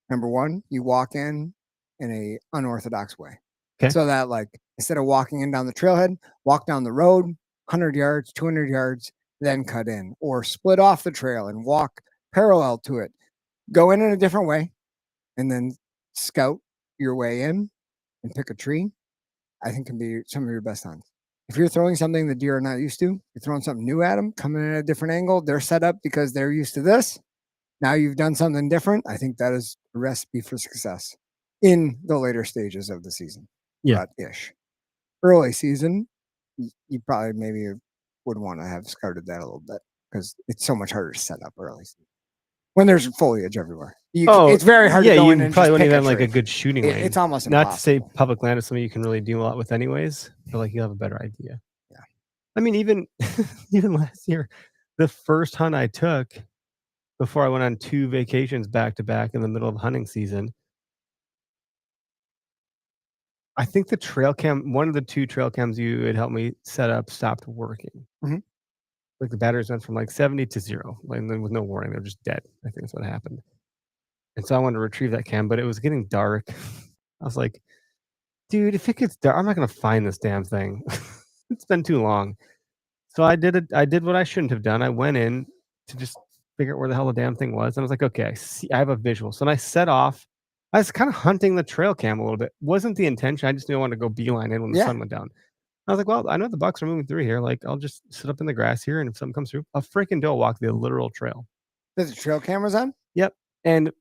[SPEAKER 1] Number 1, you walk in a unorthodox way.
[SPEAKER 2] Okay.
[SPEAKER 1] So that like instead of walking in down the trailhead, walk down the road 100 yards, 200 yards, then cut in, or split off the trail and walk parallel to it. Go in a different way and then scout your way in and pick a tree. I think can be some of your best hunts. If you're throwing something the deer are not used to, you're throwing something new at them, coming in at a different angle, they're set up because they're used to this. Now you've done something different. I think that is a recipe for success in the later stages of the season.
[SPEAKER 2] Yeah.
[SPEAKER 1] Ish. Early season, you probably maybe would want to have scouted that a little bit because it's so much harder to set up early season. When there's foliage everywhere. It's very hard to go in
[SPEAKER 2] you
[SPEAKER 1] and
[SPEAKER 2] probably
[SPEAKER 1] just
[SPEAKER 2] wouldn't
[SPEAKER 1] pick
[SPEAKER 2] even have like
[SPEAKER 1] tree.
[SPEAKER 2] a good shooting lane.
[SPEAKER 1] It's almost
[SPEAKER 2] Not
[SPEAKER 1] impossible.
[SPEAKER 2] to say public land is something you can really do a lot with anyways, but like you'll have a better idea.
[SPEAKER 1] Yeah.
[SPEAKER 2] I mean, even last year, the first hunt I took before I went on 2 vacations back to back in the middle of hunting season, I think the trail cam, one of the 2 trail cams you had helped me set up stopped working.
[SPEAKER 1] Mhm.
[SPEAKER 2] Like the batteries went from like 70 to 0, like, and then with no warning, they're just dead. I think that's what happened. And so I wanted to retrieve that cam, but it was getting dark. I was like, dude, if it gets dark, I'm not going to find this damn thing. It's been too long. So I did what I shouldn't have done. I went in to just figure out where the hell the damn thing was. And I was like, okay, I have a visual. So then I set off. I was kind of hunting the trail cam a little bit. Wasn't the intention. I just knew I wanted to go beeline in when the
[SPEAKER 1] Yeah.
[SPEAKER 2] sun went down. I was like, well, I know the bucks are moving through here. Like, I'll just sit up in the grass here, and if something comes through, a freaking doe walk the literal trail.
[SPEAKER 1] There's the trail cameras on?
[SPEAKER 2] Yep. And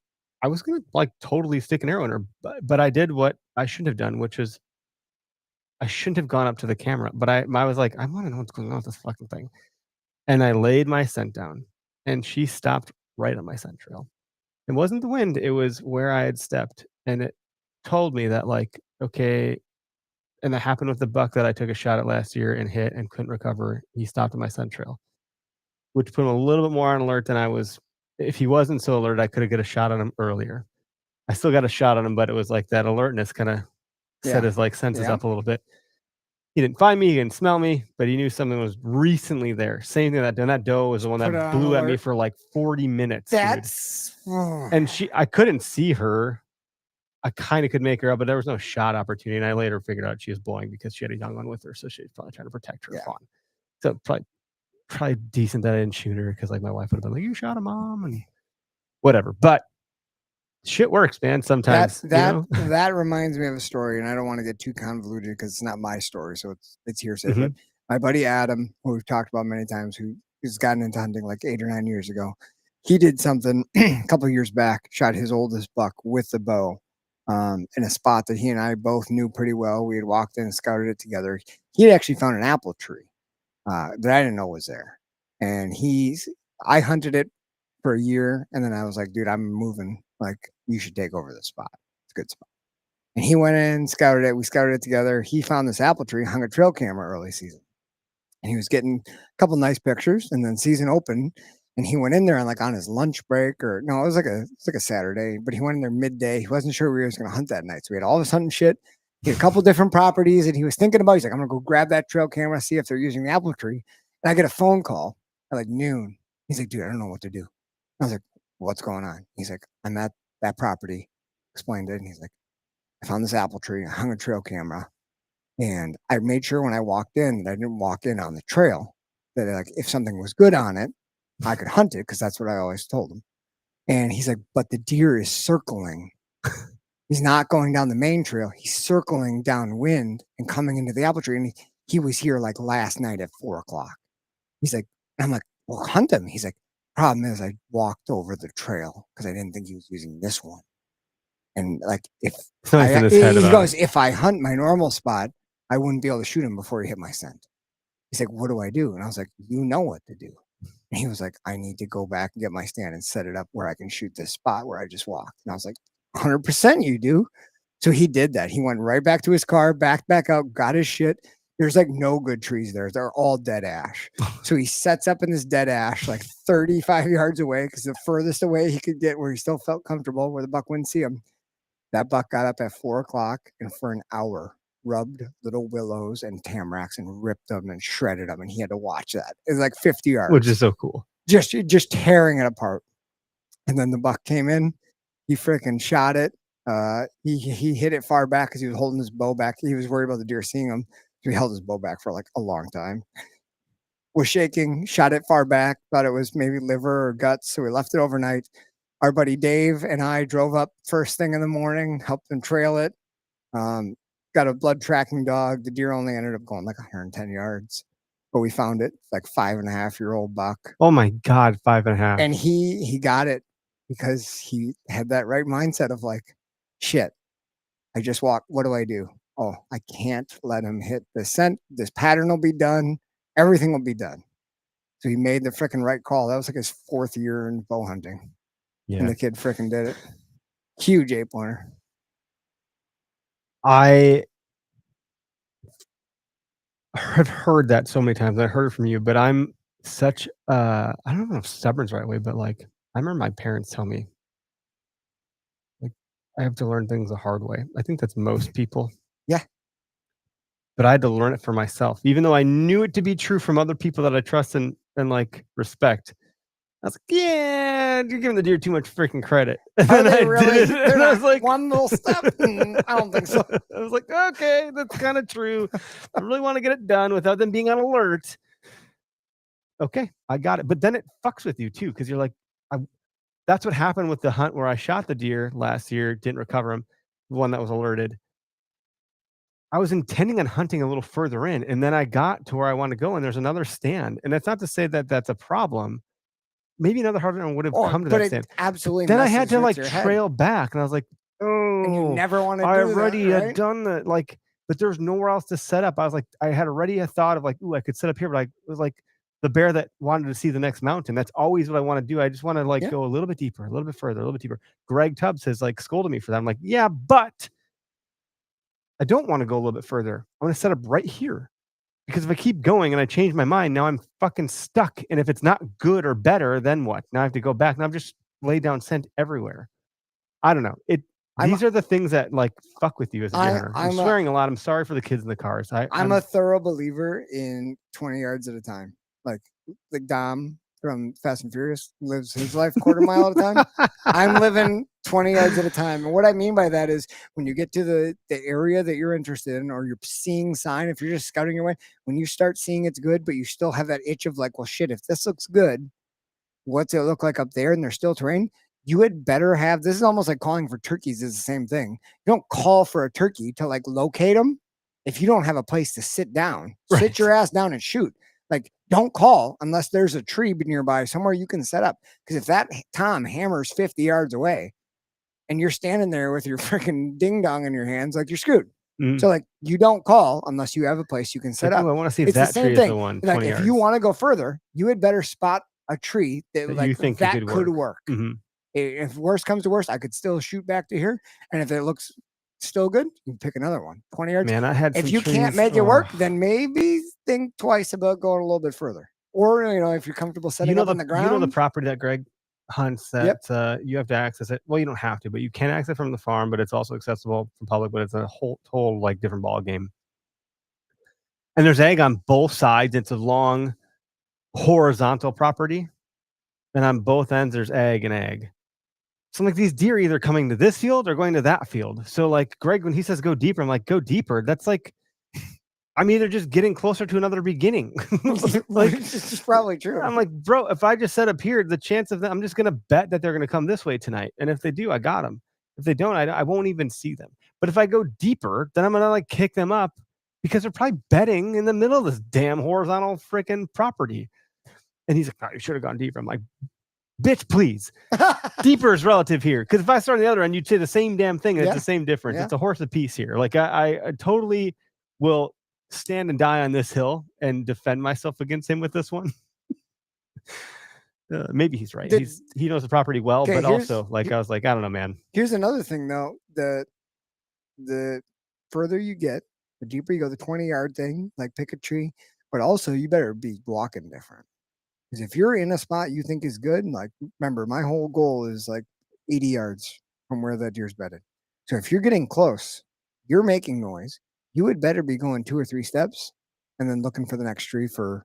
[SPEAKER 2] I was gonna like totally stick an arrow in her, but I did what I shouldn't have done, which is I shouldn't have gone up to the camera. But I was like, I want to know what's going on with this fucking thing. And I laid my scent down, and she stopped right on my scent trail. It wasn't the wind, it was where I had stepped. And it told me that, like, okay, and that happened with the buck that I took a shot at last year and hit and couldn't recover. He stopped on my scent trail, which put him a little bit more on alert than I was. If he wasn't so alert, I could have got a shot on him earlier. I still got a shot on him, but it was like that alertness kind of set his like senses
[SPEAKER 1] Yeah.
[SPEAKER 2] up a little bit. He didn't find me, he didn't smell me, but he knew something was recently there. Same thing that doe was the one
[SPEAKER 1] Put it
[SPEAKER 2] that
[SPEAKER 1] on
[SPEAKER 2] blew at me
[SPEAKER 1] alert.
[SPEAKER 2] for like 40 minutes. Dude.
[SPEAKER 1] That's
[SPEAKER 2] And I couldn't see her. I kind of could make her out, but there was no shot opportunity. And I later figured out she was blowing because she had a young one with her, so she was probably trying to protect her fawn. So probably decent that I didn't shoot her because like my wife would have been like, "You shot a mom," and whatever. But shit works, man. Sometimes
[SPEAKER 1] that reminds me of a story, and I don't want to get too convoluted because it's not my story, so it's hearsay. But my buddy Adam, who we've talked about many times, who's gotten into hunting like 8 or 9 years ago, he did something a couple of years back, shot his oldest buck with the bow in a spot that he and I both knew pretty well. We had walked in and scouted it together. He had actually found an apple tree that I didn't know was there. And I hunted it for a year. And then I was like, dude, I'm moving. Like, you should take over this spot. It's a good spot. And he went in, scouted it. We scouted it together. He found this apple tree, hung a trail camera early season. And he was getting a couple nice pictures. And then season opened. And he went in there and like on his lunch break, or no, it was like a Saturday, but he went in there midday. He wasn't sure where he was going to hunt that night. So we had all this hunting shit. He had a couple different properties and he was thinking about, he's like, I'm going to go grab that trail camera, see if they're using the apple tree. And I get a phone call at like noon. He's like, dude, I don't know what to do. I was like, what's going on? He's like, I'm at that property. Explained it. And he's like, I found this apple tree. I hung a trail camera. And I made sure when I walked in that I didn't walk in on the trail, that like if something was good on it, I could hunt it because that's what I always told him. And he's like, but the deer is circling. He's not going down the main trail. He's circling downwind and coming into the apple tree. And he was here like last night at 4:00. He's like, and I'm like, well, hunt him. He's like, problem is I walked over the trail because I didn't think he was using this one. And like, if
[SPEAKER 2] It's nice in his head
[SPEAKER 1] he
[SPEAKER 2] about
[SPEAKER 1] goes,
[SPEAKER 2] it.
[SPEAKER 1] if I hunt my normal spot, I wouldn't be able to shoot him before he hit my scent. He's like, what do I do? And I was like, you know what to do. And he was like, I need to go back and get my stand and set it up where I can shoot this spot where I just walked. And I was like, 100% you do. So he did that. He went right back to his car, back out, got his shit. There's like no good trees there. They're all dead ash. So he sets up in this dead ash like 35 yards away because the furthest away he could get where he still felt comfortable, where the buck wouldn't see him. That buck got up at 4:00 and for an hour rubbed little willows and tamaracks and ripped them and shredded them. And he had to watch that. It was like 50 yards.
[SPEAKER 2] Which is so cool.
[SPEAKER 1] Just tearing it apart. And then the buck came in. He freaking shot it. He hit it far back because he was holding his bow back. He was worried about the deer seeing him. So he held his bow back for like a long time. Was shaking, shot it far back, thought it was maybe liver or guts. So we left it overnight. Our buddy Dave and I drove up first thing in the morning, helped him trail it. Got a blood tracking dog. The deer only ended up going like 110 yards, but we found it. It's like 5.5-year-old buck.
[SPEAKER 2] Oh my God, 5.5.
[SPEAKER 1] And he got it because he had that right mindset of like, shit, I just walked. What do I do? Oh, I can't let him hit the scent. This pattern will be done. Everything will be done. So he made the freaking right call. That was like his 4th year in bow hunting.
[SPEAKER 2] Yeah.
[SPEAKER 1] And the kid freaking did it. Huge 8-pointer.
[SPEAKER 2] I have heard that so many times. I heard it from you, but I'm such I don't know if stubborn's the right way, but like I remember my parents tell me like I have to learn things the hard way. I think that's most people.
[SPEAKER 1] Yeah.
[SPEAKER 2] But I had to learn it for myself, even though I knew it to be true from other people that I trust and like respect. I was like, yeah, you're giving the deer too much freaking credit. And
[SPEAKER 1] Are
[SPEAKER 2] then
[SPEAKER 1] they
[SPEAKER 2] I
[SPEAKER 1] really?
[SPEAKER 2] did it,
[SPEAKER 1] They're
[SPEAKER 2] and I
[SPEAKER 1] not
[SPEAKER 2] was like,
[SPEAKER 1] one little step. I don't think so.
[SPEAKER 2] I was like, okay, that's kind of true. I really want to get it done without them being on alert. Okay, I got it. But then it fucks with you too, because you're like, that's what happened with the hunt where I shot the deer last year, didn't recover him, the one that was alerted. I was intending on hunting a little further in, and then I got to where I want to go, and there's another stand. And that's not to say that that's a problem. Maybe another hunter would have come to
[SPEAKER 1] but
[SPEAKER 2] that
[SPEAKER 1] it
[SPEAKER 2] stand.
[SPEAKER 1] absolutely.
[SPEAKER 2] Then I had
[SPEAKER 1] messes
[SPEAKER 2] to
[SPEAKER 1] with
[SPEAKER 2] like
[SPEAKER 1] your head.
[SPEAKER 2] trail back, and I was like,
[SPEAKER 1] And you
[SPEAKER 2] oh,
[SPEAKER 1] never want to do
[SPEAKER 2] I
[SPEAKER 1] that,
[SPEAKER 2] already
[SPEAKER 1] right?
[SPEAKER 2] had done that. Like, but there's nowhere else to set up. I was like, I had already a thought of like, ooh, I could set up here, but I was like the bear that wanted to see the next mountain. That's always what I want to do. I just want to like
[SPEAKER 1] Yeah.
[SPEAKER 2] go a little bit deeper, a little bit further, a little bit deeper. Greg Tubbs has like scolded me for that. I'm like, yeah, but I don't want to go a little bit further. I want to set up right here. Because if I keep going and I change my mind, now I'm fucking stuck. And if it's not good or better, then what? Now I have to go back. Now I'm just laid down scent everywhere. I don't know. These are the things that like fuck with you as a deer hunter. I'm swearing a lot. I'm sorry for the kids in the cars.
[SPEAKER 1] I'm a thorough believer in 20 yards at a time. Like Dom from Fast and Furious lives his life quarter mile at a time. I'm living 20 yards at a time. And what I mean by that is when you get to the area that you're interested in, or you're seeing sign, if you're just scouting your way, when you start seeing it's good, but you still have that itch of like, well, shit, if this looks good, what's it look like up there? And there's still terrain. You had better have, this is almost like calling for turkeys is the same thing. You don't call for a turkey to like locate them if you don't have a place to sit down.
[SPEAKER 2] Right.
[SPEAKER 1] Sit your ass down and shoot. Like don't call unless there's a tree nearby somewhere you can set up. Because if that Tom hammers 50 yards away and you're standing there with your freaking ding dong in your hands, like you're screwed.
[SPEAKER 2] Mhm.
[SPEAKER 1] So like you don't call unless you have a place you can
[SPEAKER 2] It's
[SPEAKER 1] set
[SPEAKER 2] like,
[SPEAKER 1] up.
[SPEAKER 2] "Ooh, I want to see if
[SPEAKER 1] It's the
[SPEAKER 2] that
[SPEAKER 1] same
[SPEAKER 2] tree is the
[SPEAKER 1] thing.
[SPEAKER 2] one.
[SPEAKER 1] Like
[SPEAKER 2] 20
[SPEAKER 1] if
[SPEAKER 2] yards.
[SPEAKER 1] you want to go further, you had better spot a tree that
[SPEAKER 2] That
[SPEAKER 1] like
[SPEAKER 2] you think
[SPEAKER 1] that
[SPEAKER 2] it
[SPEAKER 1] could
[SPEAKER 2] could
[SPEAKER 1] work.
[SPEAKER 2] Mhm.
[SPEAKER 1] If worst comes to worst, I could still shoot back to here, and if it looks still good, you can pick another one. 20 yards.
[SPEAKER 2] Man, I had
[SPEAKER 1] If
[SPEAKER 2] some
[SPEAKER 1] you can't
[SPEAKER 2] trees-
[SPEAKER 1] make it work,
[SPEAKER 2] oh.
[SPEAKER 1] then maybe think twice about going a little bit further. Or if you're comfortable setting
[SPEAKER 2] you know
[SPEAKER 1] up
[SPEAKER 2] the
[SPEAKER 1] on the ground.
[SPEAKER 2] you know the property that Greg hunts that
[SPEAKER 1] Yep.
[SPEAKER 2] you have to access it. Well, you don't have to, but you can access from the farm, but it's also accessible from public. But it's a whole like different ball game. And there's egg on both sides. It's a long horizontal property, and on both ends there's egg and egg. So I'm like, these deer are either coming to this field or going to that field. So like Greg, when he says go deeper, I'm like, go deeper. That's like I'm either just getting closer to another beginning. Like
[SPEAKER 1] It's just probably true.
[SPEAKER 2] I'm like, bro, if I just set up here, the chance of them, I'm just gonna bet that they're gonna come this way tonight. And if they do, I got them. If they don't, I won't even see them. But if I go deeper, then I'm gonna like kick them up because they're probably bedding in the middle of this damn horizontal freaking property. And he's like, oh, you should have gone deeper. I'm like, bitch, please. Deeper is relative here. Because if I start on the other end, you'd say the same damn thing. And
[SPEAKER 1] Yeah.
[SPEAKER 2] It's the same difference.
[SPEAKER 1] Yeah.
[SPEAKER 2] It's a horse apiece here. Like I totally will stand and die on this hill and defend myself against him with this one. Maybe he's right.
[SPEAKER 1] Did-
[SPEAKER 2] He knows the property well,
[SPEAKER 1] Okay,
[SPEAKER 2] but
[SPEAKER 1] here's-
[SPEAKER 2] also like I was like, I don't know, man.
[SPEAKER 1] Here's another thing though. The further you get, the deeper you go, the 20-yard thing, like pick a tree, but also you better be walking different. Because if you're in a spot you think is good, like remember, my whole goal is like 80 yards from where that deer's bedded. So if you're getting close, you're making noise, you would better be going 2 or 3 steps and then looking for the next tree for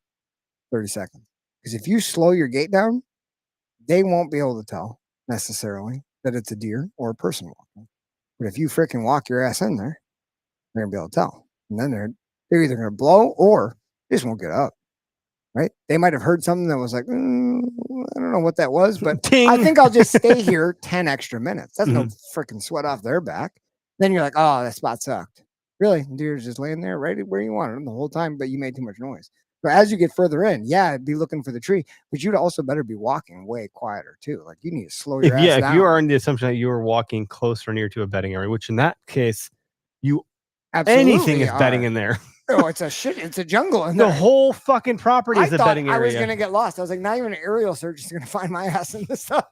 [SPEAKER 1] 30 seconds. Because if you slow your gait down, they won't be able to tell necessarily that it's a deer or a person walking. But if you freaking walk your ass in there, they're gonna be able to tell. And then they're either gonna blow or they just won't get up. Right? They might have heard something that was like, I don't know what that was, but I
[SPEAKER 2] Ting.
[SPEAKER 1] think I'll just stay here 10 extra minutes. That's no freaking sweat off their back. Then you're like, oh, that spot sucked. Really? Deer's just laying there right where you wanted them the whole time, but you made too much noise. So as you get further in, yeah, be looking for the tree, but you'd also better be walking way quieter too. Like you need to slow your ass down.
[SPEAKER 2] If you are in the assumption that you are walking close or near to a bedding area, which in that case,
[SPEAKER 1] Absolutely
[SPEAKER 2] anything is bedding
[SPEAKER 1] are.
[SPEAKER 2] in there.
[SPEAKER 1] Oh, it's a jungle in
[SPEAKER 2] The
[SPEAKER 1] there.
[SPEAKER 2] whole fucking property
[SPEAKER 1] I
[SPEAKER 2] is a
[SPEAKER 1] thought
[SPEAKER 2] bedding
[SPEAKER 1] I
[SPEAKER 2] area.
[SPEAKER 1] was gonna get lost. I was like, not even an aerial search is gonna find my ass in this stuff.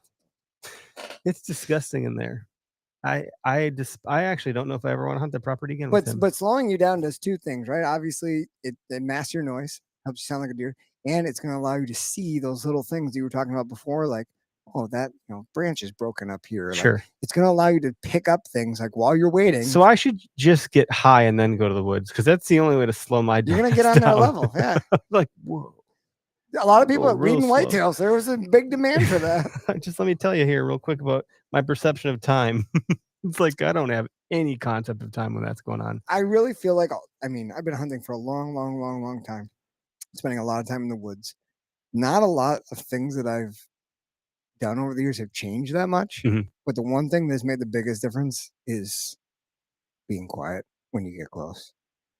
[SPEAKER 2] It's disgusting in there. I actually don't know if I ever want to hunt the property again. with him.
[SPEAKER 1] But slowing you down does 2 things, right? Obviously, it masks your noise, helps you sound like a deer, and it's going to allow you to see those little things you were talking about before, like, oh, that branch is broken up here. Like,
[SPEAKER 2] Sure.
[SPEAKER 1] it's going to allow you to pick up things like while you're waiting.
[SPEAKER 2] So I should just get high and then go to the woods because that's the only way to slow my.
[SPEAKER 1] You're going to get on
[SPEAKER 2] down.
[SPEAKER 1] that level. Yeah.
[SPEAKER 2] Like, whoa.
[SPEAKER 1] A lot of people
[SPEAKER 2] Go
[SPEAKER 1] are
[SPEAKER 2] real
[SPEAKER 1] reading
[SPEAKER 2] slow.
[SPEAKER 1] whitetails. There was a big demand for that.
[SPEAKER 2] Just let me tell you here real quick about my perception of time. It's like I don't have any concept of time when that's going on.
[SPEAKER 1] I really feel like, I've been hunting for a long time, spending a lot of time in the woods. Not a lot of things that I've done over the years have changed that much.
[SPEAKER 2] Mhm.
[SPEAKER 1] But the one thing that's made the biggest difference is being quiet when you get close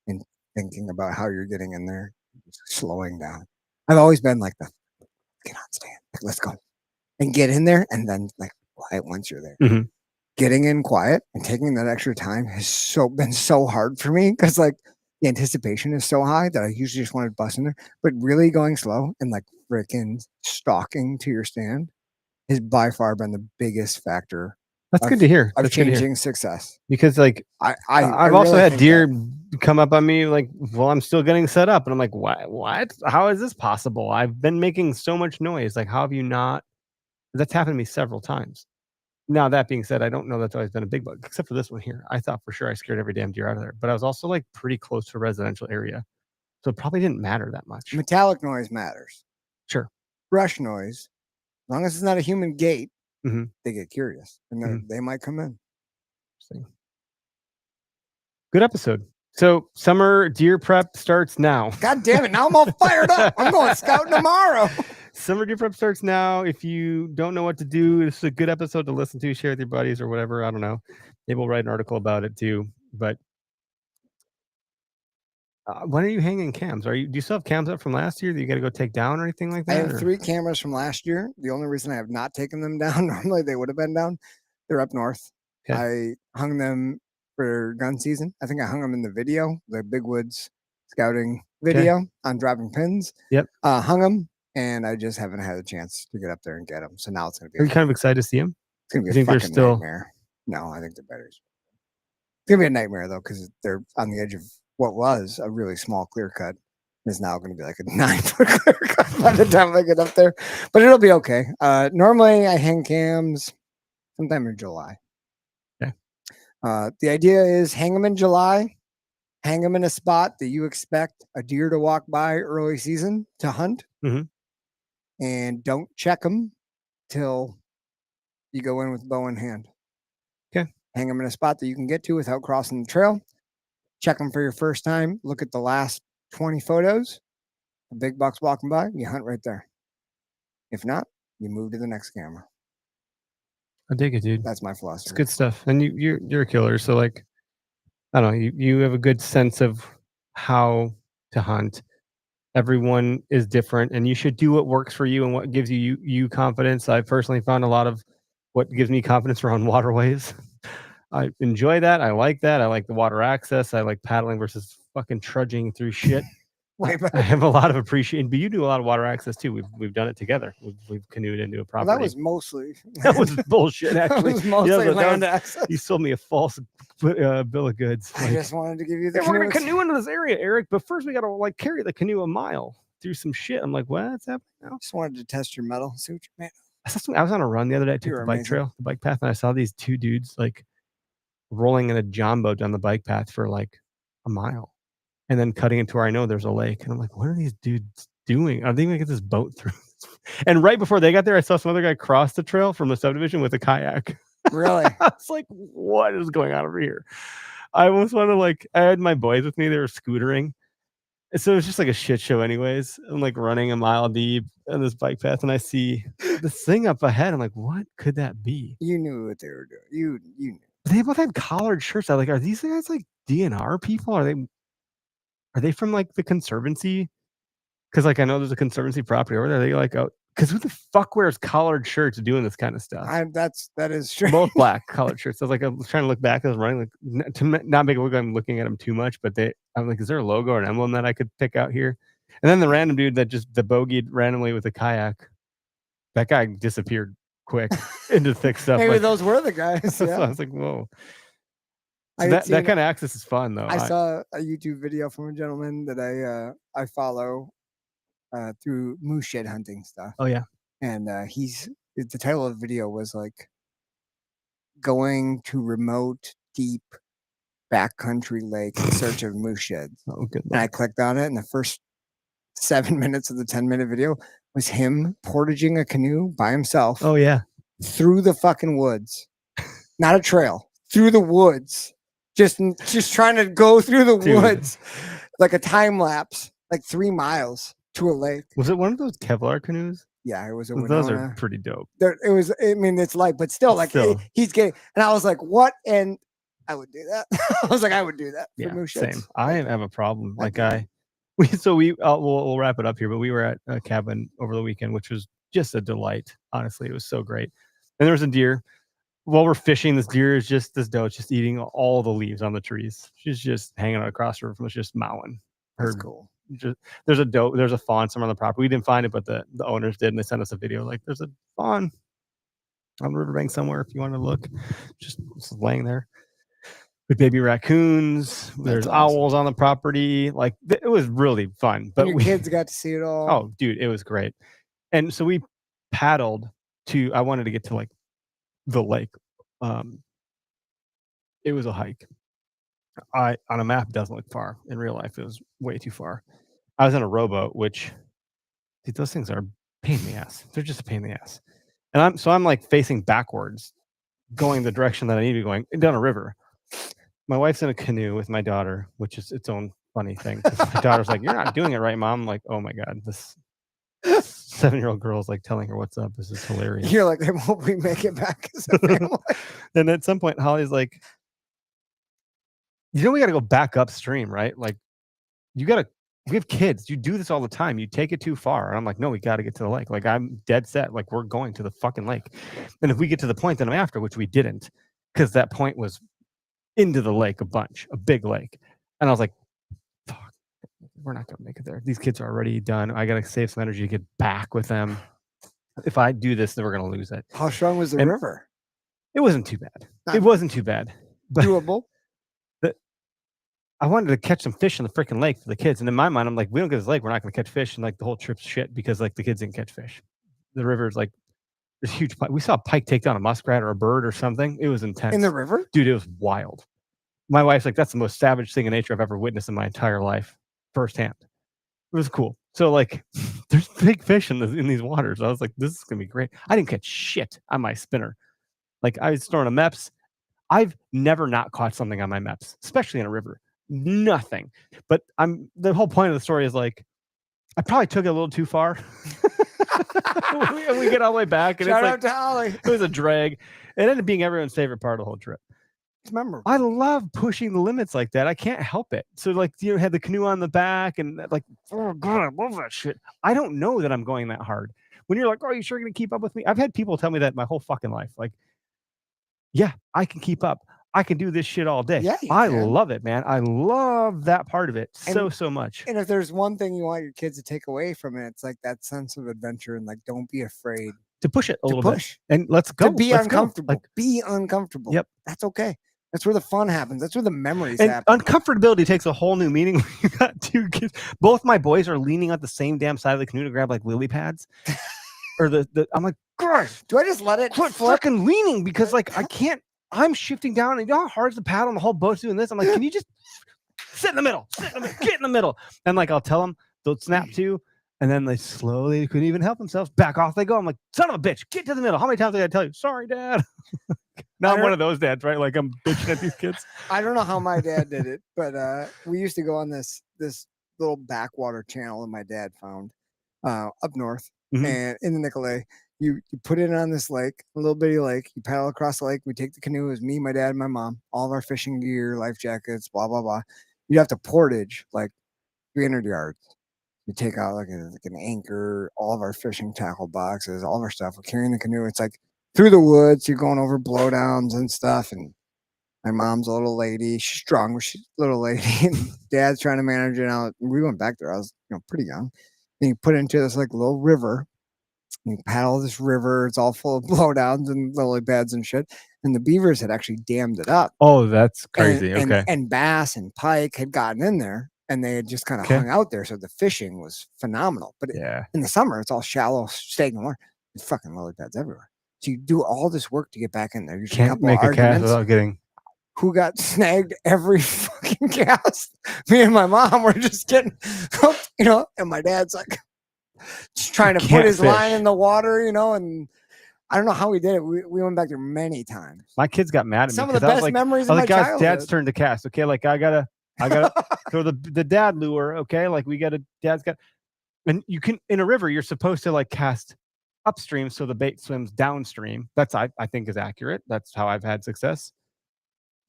[SPEAKER 1] and thinking about how you're getting in there, slowing down. I've always been like get on stand, like, let's go, and get in there, and then like quiet once you're there.
[SPEAKER 2] Mhm.
[SPEAKER 1] Getting in quiet and taking that extra time has been so hard for me because like the anticipation is so high that I usually just wanted to bust in there. But really going slow and like freaking stalking to your stand has by far been the biggest factor
[SPEAKER 2] That's good to hear.
[SPEAKER 1] of
[SPEAKER 2] That's good to hear.
[SPEAKER 1] changing success.
[SPEAKER 2] Because like
[SPEAKER 1] I've
[SPEAKER 2] also
[SPEAKER 1] really
[SPEAKER 2] had
[SPEAKER 1] think
[SPEAKER 2] deer
[SPEAKER 1] that-
[SPEAKER 2] come up on me like, well, I'm still getting set up, and I'm like, what? How is this possible? I've been making so much noise. Like, how have you not? That's happened to me several times. Now that being said, I don't know that's always been a big bug, except for this one here. I thought for sure I scared every damn deer out of there, but I was also like pretty close to a residential area, so it probably didn't matter that much.
[SPEAKER 1] metallic noise matters.
[SPEAKER 2] Sure.
[SPEAKER 1] Brush noise, as long as it's not a human gate,
[SPEAKER 2] Mhm.
[SPEAKER 1] they get curious and they might come in.
[SPEAKER 2] Interesting. Good episode. So summer deer prep starts now.
[SPEAKER 1] God damn it! Now I'm all fired up. I'm going scouting tomorrow.
[SPEAKER 2] Summer deer prep starts now. If you don't know what to do, this is a good episode to listen to, share with your buddies or whatever. I don't know. Maybe we'll write an article about it too. But When are you hanging cams? Do you still have cams up from last year that you got to go take down or anything like
[SPEAKER 1] I
[SPEAKER 2] that?
[SPEAKER 1] have
[SPEAKER 2] or-
[SPEAKER 1] 3 cameras from last year. The only reason I have not taken them down, normally they would have been down. They're up north.
[SPEAKER 2] Okay.
[SPEAKER 1] I hung them for gun season. I think I hung them in the video, the Big Woods scouting video on dropping pins.
[SPEAKER 2] Yep.
[SPEAKER 1] Hung them, and I just haven't had a chance to get up there and get them. So now it's gonna be.
[SPEAKER 2] Are you kind of excited to see them?
[SPEAKER 1] It's gonna be
[SPEAKER 2] you
[SPEAKER 1] a
[SPEAKER 2] think they're
[SPEAKER 1] fucking
[SPEAKER 2] still-
[SPEAKER 1] nightmare. No, I think they're better. It's gonna be a nightmare though, because they're on the edge of what was a really small clear cut. Is now going to be like a 9-foot clear cut by the time I get up there, but it'll be okay. Normally I hang cams sometime in July.
[SPEAKER 2] Okay.
[SPEAKER 1] The idea is hang them in July, hang them in a spot that you expect a deer to walk by early season to hunt,
[SPEAKER 2] Mhm.
[SPEAKER 1] and don't check them till you go in with bow in hand.
[SPEAKER 2] Okay.
[SPEAKER 1] Hang them in a spot that you can get to without crossing the trail. Check them for your first time. Look at the last 20 photos. A big buck's walking by, you hunt right there. If not, you move to the next camera.
[SPEAKER 2] I dig it, dude.
[SPEAKER 1] That's my philosophy.
[SPEAKER 2] It's good stuff. And you're a killer. So like, I don't know, you have a good sense of how to hunt. Everyone is different, and you should do what works for you and what gives you confidence. I personally found a lot of what gives me confidence around waterways. I enjoy that. I like that. I like the water access. I like paddling versus fucking trudging through shit.
[SPEAKER 1] Way back.
[SPEAKER 2] I have a lot of appreciation, but you do a lot of water access too. We've done it together. We've canoed into a
[SPEAKER 1] Well,
[SPEAKER 2] property.
[SPEAKER 1] that was mostly
[SPEAKER 2] that was bullshit.
[SPEAKER 1] that
[SPEAKER 2] Actually,
[SPEAKER 1] was mostly
[SPEAKER 2] that
[SPEAKER 1] land
[SPEAKER 2] was-
[SPEAKER 1] access.
[SPEAKER 2] you sold me a false bill of goods.
[SPEAKER 1] I
[SPEAKER 2] Like,
[SPEAKER 1] just wanted to give you the
[SPEAKER 2] "Hey, we're gonna
[SPEAKER 1] canoes.
[SPEAKER 2] canoe into this area, Eric, but first we gotta like carry the canoe a mile through some shit." I'm like, what's happening now?
[SPEAKER 1] Just wanted to test your metal. See what you made.
[SPEAKER 2] I was on a run the other day. I took
[SPEAKER 1] You're
[SPEAKER 2] the bike
[SPEAKER 1] amazing.
[SPEAKER 2] trail, the bike path, and I saw these 2 dudes like rolling in a john boat down the bike path for like a mile, and then cutting into where I know there's a lake. And I'm like, what are these dudes doing? Are they gonna get this boat through? And right before they got there, I saw some other guy cross the trail from the subdivision with a kayak.
[SPEAKER 1] Really?
[SPEAKER 2] I was like, what is going on over here? I almost want to like, I had my boys with me. They were scootering. And so it was just like a shit show anyways. I'm like running a mile deep on this bike path, and I see this thing up ahead. I'm like, what could that be?
[SPEAKER 1] You knew what they were doing. You knew.
[SPEAKER 2] They both had collared shirts. I like, are these guys like DNR people? Are they from like the Conservancy? Because like I know there's a Conservancy property over there. They like, oh, because who the fuck wears collared shirts doing this kind of stuff?
[SPEAKER 1] That is true.
[SPEAKER 2] Both black collared shirts. I was like, I was trying to look back. I was running, like, to not make it look like I'm looking at them too much, but I'm like, is there a logo or an emblem that I could pick out here? And then the random dude that just bogeyed randomly with a kayak, that guy disappeared quick into thick stuff.
[SPEAKER 1] Maybe
[SPEAKER 2] like,
[SPEAKER 1] those were the guys.
[SPEAKER 2] so I
[SPEAKER 1] Yeah.
[SPEAKER 2] was like, whoa.
[SPEAKER 1] I
[SPEAKER 2] So
[SPEAKER 1] had
[SPEAKER 2] that
[SPEAKER 1] seen-
[SPEAKER 2] kind of access is fun though.
[SPEAKER 1] I saw a YouTube video from a gentleman that I follow through moose shed hunting stuff,
[SPEAKER 2] oh yeah.
[SPEAKER 1] and the title of the video was like going to remote, deep backcountry lake in search of moose sheds.
[SPEAKER 2] Oh, good.
[SPEAKER 1] And I clicked on it, and the first 7 minutes of the 10-minute video was him portaging a canoe by himself
[SPEAKER 2] Oh yeah.
[SPEAKER 1] through the fucking woods, not a trail, through the woods, just trying to go through the
[SPEAKER 2] Dude.
[SPEAKER 1] woods like a time lapse, like 3 miles to a lake.
[SPEAKER 2] Was it one of those Kevlar canoes?
[SPEAKER 1] Yeah, it was a
[SPEAKER 2] Those
[SPEAKER 1] Winona.
[SPEAKER 2] are pretty dope.
[SPEAKER 1] It was. I mean, it's light, but still, like
[SPEAKER 2] Still.
[SPEAKER 1] he's getting. And I was like, "What?" And I would do that. I was like, "I would do that for
[SPEAKER 2] Yeah,
[SPEAKER 1] moose
[SPEAKER 2] same.
[SPEAKER 1] sheds."
[SPEAKER 2] I have a problem.
[SPEAKER 1] I
[SPEAKER 2] Like
[SPEAKER 1] do.
[SPEAKER 2] we'll wrap it up here, but we were at a cabin over the weekend, which was just a delight. Honestly, it was so great. And there was a deer. While we're fishing, this deer is just this doe, just eating all the leaves on the trees. She's just hanging out across the river from us, just mowing.
[SPEAKER 1] That's
[SPEAKER 2] Her-
[SPEAKER 1] cool.
[SPEAKER 2] There's a doe, there's a fawn somewhere on the property. We didn't find it, but the owners did, and they sent us a video. Like, there's a fawn on the riverbank somewhere if you want to look. Just laying there. With baby raccoons, there's
[SPEAKER 1] awesome.
[SPEAKER 2] owls on the property. Like, it was really fun. But
[SPEAKER 1] And your
[SPEAKER 2] we,
[SPEAKER 1] kids got to see it all.
[SPEAKER 2] oh, dude, it was great. And so we paddled to. I wanted to get to like the lake. It was a hike. On a map, it doesn't look far. In real life, it was way too far. I was in a rowboat, which, dude, those things are a pain in the ass. They're just a pain in the ass. And I'm like facing backwards, going the direction that I need to be going down a river. My wife's in a canoe with my daughter, which is its own funny thing. 'cause my daughter's like, "You're not doing it right, Mom." I'm like, oh my God, this 7-year-old girl's like telling her what's up. This is hilarious.
[SPEAKER 1] You're like, "I hope we make it back as a family."
[SPEAKER 2] And at some point, Holly's like, we got to go back upstream, right? Like, we have kids. You do this all the time. You take it too far. And I'm like, no, we got to get to the lake. Like, I'm dead set. Like, we're going to the fucking lake. And if we get to the point that I'm after, which we didn't, because that point was into the lake a big lake. And I was like, fuck, we're not going to make it there. These kids are already done. I got to save some energy to get back with them. If I do this, then we're going to lose it.
[SPEAKER 1] How strong was the
[SPEAKER 2] And-
[SPEAKER 1] river?
[SPEAKER 2] It wasn't too bad.
[SPEAKER 1] Not
[SPEAKER 2] It wasn't too bad. But
[SPEAKER 1] doable.
[SPEAKER 2] I wanted to catch some fish in the freaking lake for the kids. And in my mind, I'm like, we don't get this lake, we're not going to catch fish. And like the whole trip's shit because like the kids didn't catch fish. The river's like, there's huge pike. We saw a pike take down a muskrat or a bird or something. It was intense.
[SPEAKER 1] In the river?
[SPEAKER 2] Dude, it was wild. My wife's like, that's the most savage thing in nature I've ever witnessed in my entire life, firsthand. It was cool. So like, there's big fish in these waters. I was like, this is gonna be great. I didn't catch shit on my spinner. Like I was throwing a MEPS. I've never not caught something on my MEPS, especially in a river. Nothing. But the whole point of the story is like, I probably took it a little too far. we get all the way back, and
[SPEAKER 1] Shout
[SPEAKER 2] it's
[SPEAKER 1] out
[SPEAKER 2] like
[SPEAKER 1] to Holly.
[SPEAKER 2] it was a drag. It ended up being everyone's favorite part of the whole trip.
[SPEAKER 1] It's memorable.
[SPEAKER 2] I love pushing the limits like that. I can't help it. So like had the canoe on the back and like, oh god, I love that shit. I don't know that I'm going that hard. When you're like, oh, are you sure you're gonna keep up with me? I've had people tell me that my whole fucking life. Like, yeah, I can keep up. I can do this shit all day.
[SPEAKER 1] Yeah, you
[SPEAKER 2] I
[SPEAKER 1] can.
[SPEAKER 2] love it, man. I love that part of it so much.
[SPEAKER 1] And if there's one thing you want your kids to take away from it, it's like that sense of adventure and like don't be afraid
[SPEAKER 2] To push it a
[SPEAKER 1] to
[SPEAKER 2] little bit
[SPEAKER 1] push.
[SPEAKER 2] and let's go.
[SPEAKER 1] To be
[SPEAKER 2] Let's go.
[SPEAKER 1] uncomfortable.
[SPEAKER 2] Like,
[SPEAKER 1] Be uncomfortable.
[SPEAKER 2] Yep.
[SPEAKER 1] That's okay. That's where the fun happens. That's where the memories
[SPEAKER 2] and
[SPEAKER 1] happen.
[SPEAKER 2] uncomfortability takes a whole new meaning when you got two kids. Both my boys are leaning on the same damn side of the canoe to grab like lily pads. Or I'm like, gosh,
[SPEAKER 1] Do I just let it
[SPEAKER 2] quit
[SPEAKER 1] flip?
[SPEAKER 2] fucking leaning because like I can't. I'm shifting down, and you know how hard is the paddle, and the whole boat's doing this. I'm like, can you just sit in the middle? Get in the middle. And like I'll tell them, they'll snap to, and then they slowly couldn't even help themselves. Back off they go. I'm like, son of a bitch, get to the middle. How many times did I tell you? Sorry, Dad. Now I'm one of those dads, right? Like I'm bitching at these kids.
[SPEAKER 1] I don't know how my dad did it, but we used to go on this little backwater channel that my dad found up north
[SPEAKER 2] Mhm.
[SPEAKER 1] and in the Nicolay. You put it on this lake, a little bitty lake. You paddle across the lake. We take the canoe. It was me, my dad, and my mom. All of our fishing gear, life jackets, blah blah blah. You have to portage like 300 yards. You take out like an anchor, all of our fishing tackle boxes, all of our stuff. We're carrying the canoe. It's like through the woods. You're going over blowdowns and stuff. And my mom's a little lady. She's strong, but she's a little lady. And dad's trying to manage it out. We went back there. I was pretty young. And you put it into this like little river. You paddle this river. It's all full of blowdowns and lily pads and shit. And the beavers had actually dammed it up.
[SPEAKER 2] Oh, that's
[SPEAKER 1] And-
[SPEAKER 2] crazy.
[SPEAKER 1] And,
[SPEAKER 2] Okay.
[SPEAKER 1] and bass and pike had gotten in there. And they had just kind of
[SPEAKER 2] Okay.
[SPEAKER 1] hung out there. So the fishing was phenomenal. But
[SPEAKER 2] Yeah.
[SPEAKER 1] in the summer, it's all shallow, stagnant water. There's fucking lily pads everywhere. So you do all this work to get back in there. Usually
[SPEAKER 2] Can't
[SPEAKER 1] couple
[SPEAKER 2] make
[SPEAKER 1] of
[SPEAKER 2] a cast
[SPEAKER 1] arguments.
[SPEAKER 2] without getting.
[SPEAKER 1] Who got snagged every fucking cast? Me and my mom were just getting, and my dad's like just trying to put
[SPEAKER 2] can't
[SPEAKER 1] his line
[SPEAKER 2] fish.
[SPEAKER 1] in the water, and I don't know how we did it. We went back there many times.
[SPEAKER 2] My kids got mad at me
[SPEAKER 1] Some of the
[SPEAKER 2] because I was
[SPEAKER 1] best
[SPEAKER 2] like,
[SPEAKER 1] memories
[SPEAKER 2] I
[SPEAKER 1] of
[SPEAKER 2] was
[SPEAKER 1] my
[SPEAKER 2] like, guys,
[SPEAKER 1] childhood.
[SPEAKER 2] dad's turn to cast. Okay, like I gotta throw the dad lure. Okay, like dad's got, and you can in a river, you're supposed to like cast upstream so the bait swims downstream. That's I think is accurate. That's how I've had success.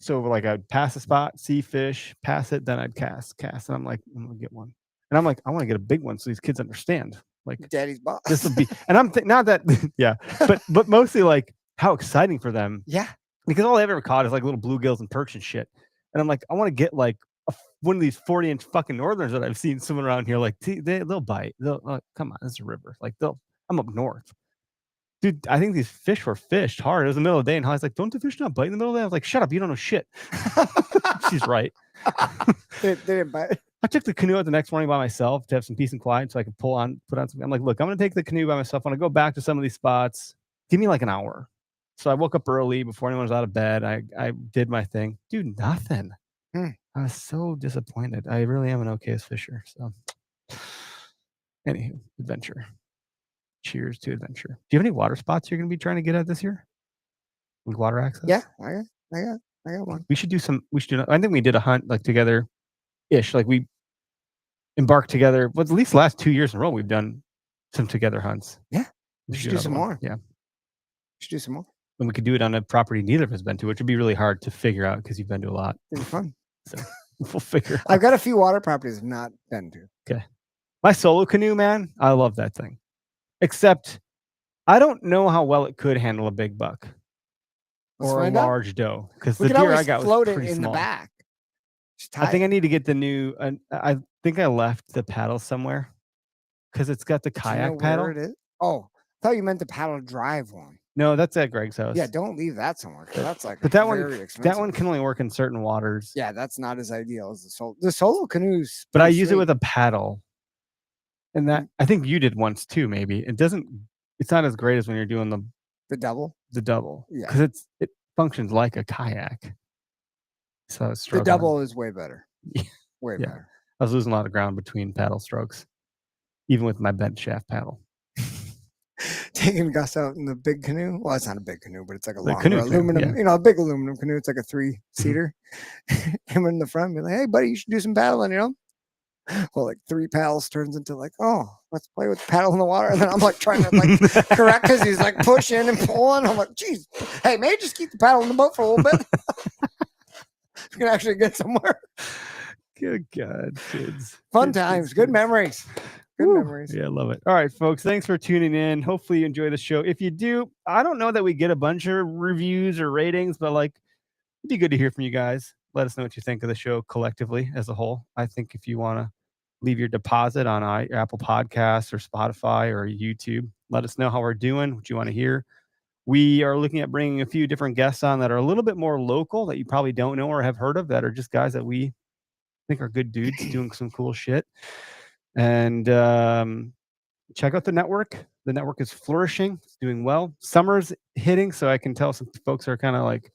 [SPEAKER 2] So like I'd pass a spot, see fish, pass it, then I'd cast, and I'm like, I'm gonna get one, and I'm like, I want to get a big one so these kids understand. Like
[SPEAKER 1] Daddy's boss.
[SPEAKER 2] this will be, and I'm not that, yeah, but mostly like how exciting for them
[SPEAKER 1] yeah.
[SPEAKER 2] because all I've ever caught is like little bluegills and perch and shit. And I'm like, I want to get like one of these 40-inch fucking northerners that I've seen swimming around here. Like they'll bite. They'll come on, this is a river. Like I'm up north. Dude, I think these fish were fished hard. It was the middle of the day, and Holly's like, "Don't the fish not bite in the middle of the day?" I was like, "Shut up, you don't know shit." She's right.
[SPEAKER 1] They didn't bite.
[SPEAKER 2] I took the canoe out the next morning by myself to have some peace and quiet, so I could put on some. I'm like, "Look, I'm gonna take the canoe by myself. When I go back to some of these spots, give me like an hour." So I woke up early before anyone was out of bed. I did my thing. Dude, nothing.
[SPEAKER 1] Hmm.
[SPEAKER 2] I was so disappointed. I really am an okay fisher. So, anywho, adventure. Cheers to adventure. Do you have any water spots you're going to be trying to get at this year? Like water access?
[SPEAKER 1] Yeah, I got one.
[SPEAKER 2] We should do some. I think we did a hunt like together, ish. Like we embarked together. Well, at least the last 2 years in a row, we've done some together hunts.
[SPEAKER 1] Yeah.
[SPEAKER 2] We
[SPEAKER 1] We should do some
[SPEAKER 2] another one.
[SPEAKER 1] more.
[SPEAKER 2] Yeah,
[SPEAKER 1] Should do some more.
[SPEAKER 2] and we could do it on a property neither of us been to, which would be really hard to figure out because you've been to a lot.
[SPEAKER 1] It'd be fun.
[SPEAKER 2] So We'll figure.
[SPEAKER 1] I've got a few water properties I've not been to.
[SPEAKER 2] My solo canoe, man, I love that thing. Except I don't know how well it could handle a big buck
[SPEAKER 1] Let's
[SPEAKER 2] or a
[SPEAKER 1] find out.
[SPEAKER 2] large doe because
[SPEAKER 1] We
[SPEAKER 2] the
[SPEAKER 1] can
[SPEAKER 2] deer I
[SPEAKER 1] always
[SPEAKER 2] got was
[SPEAKER 1] float it
[SPEAKER 2] pretty
[SPEAKER 1] in
[SPEAKER 2] small.
[SPEAKER 1] the back. Just
[SPEAKER 2] I think I
[SPEAKER 1] tie it.
[SPEAKER 2] need to get the new. I think I left the paddle somewhere because it's got the
[SPEAKER 1] Do you know
[SPEAKER 2] kayak paddle.
[SPEAKER 1] where it is? Oh, I thought you meant the paddle drive one.
[SPEAKER 2] No, that's at Greg's house.
[SPEAKER 1] Yeah, don't leave that somewhere because that's like
[SPEAKER 2] but that
[SPEAKER 1] very
[SPEAKER 2] one,
[SPEAKER 1] expensive.
[SPEAKER 2] that one can only work in certain waters.
[SPEAKER 1] Yeah, that's not as ideal as the solo. The solo canoes.
[SPEAKER 2] But I
[SPEAKER 1] pretty
[SPEAKER 2] use it
[SPEAKER 1] sweet.
[SPEAKER 2] with a paddle, and that I think you did once too. Maybe it doesn't. It's not as great as when you're doing
[SPEAKER 1] the double.
[SPEAKER 2] the double.
[SPEAKER 1] Yeah.
[SPEAKER 2] because it functions like a kayak. So I was
[SPEAKER 1] The
[SPEAKER 2] struggling.
[SPEAKER 1] double is way better.
[SPEAKER 2] Yeah.
[SPEAKER 1] Way
[SPEAKER 2] Yeah.
[SPEAKER 1] better.
[SPEAKER 2] I was losing a lot of ground between paddle strokes, even with my bent shaft paddle.
[SPEAKER 1] Taking Gus out in the big canoe. Well, it's not a big canoe, but it's like a
[SPEAKER 2] The
[SPEAKER 1] longer
[SPEAKER 2] canoe canoe,
[SPEAKER 1] aluminum,
[SPEAKER 2] yeah.
[SPEAKER 1] you know, a big aluminum canoe. It's like a 3-seater. Him in the front, be like, hey, buddy, you should do some paddling, you know? Well, like 3 paddles turns into like, oh, let's play with the paddle in the water. And then I'm like trying to like correct because he's like pushing and pulling. I'm like, geez, hey, maybe just keep the paddle in the boat for a little bit. You can actually get somewhere.
[SPEAKER 2] Good God, kids.
[SPEAKER 1] Fun
[SPEAKER 2] Kids,
[SPEAKER 1] times,
[SPEAKER 2] kids,
[SPEAKER 1] good
[SPEAKER 2] kids.
[SPEAKER 1] memories. Good
[SPEAKER 2] Woo.
[SPEAKER 1] memories.
[SPEAKER 2] Yeah, I love it. All right, folks. Thanks for tuning in. Hopefully you enjoy the show. If you do, I don't know that we get a bunch of reviews or ratings, but like it'd be good to hear from you guys. Let us know what you think of the show collectively as a whole. I think if you want to leave your deposit on Apple Podcasts or Spotify or YouTube, let us know how we're doing, what you want to hear. We are looking at bringing a few different guests on that are a little bit more local that you probably don't know or have heard of, that are just guys that we think are good dudes doing some cool shit. And check out the network. The network is flourishing. It's doing well. Summer's hitting, so I can tell some folks are kind of like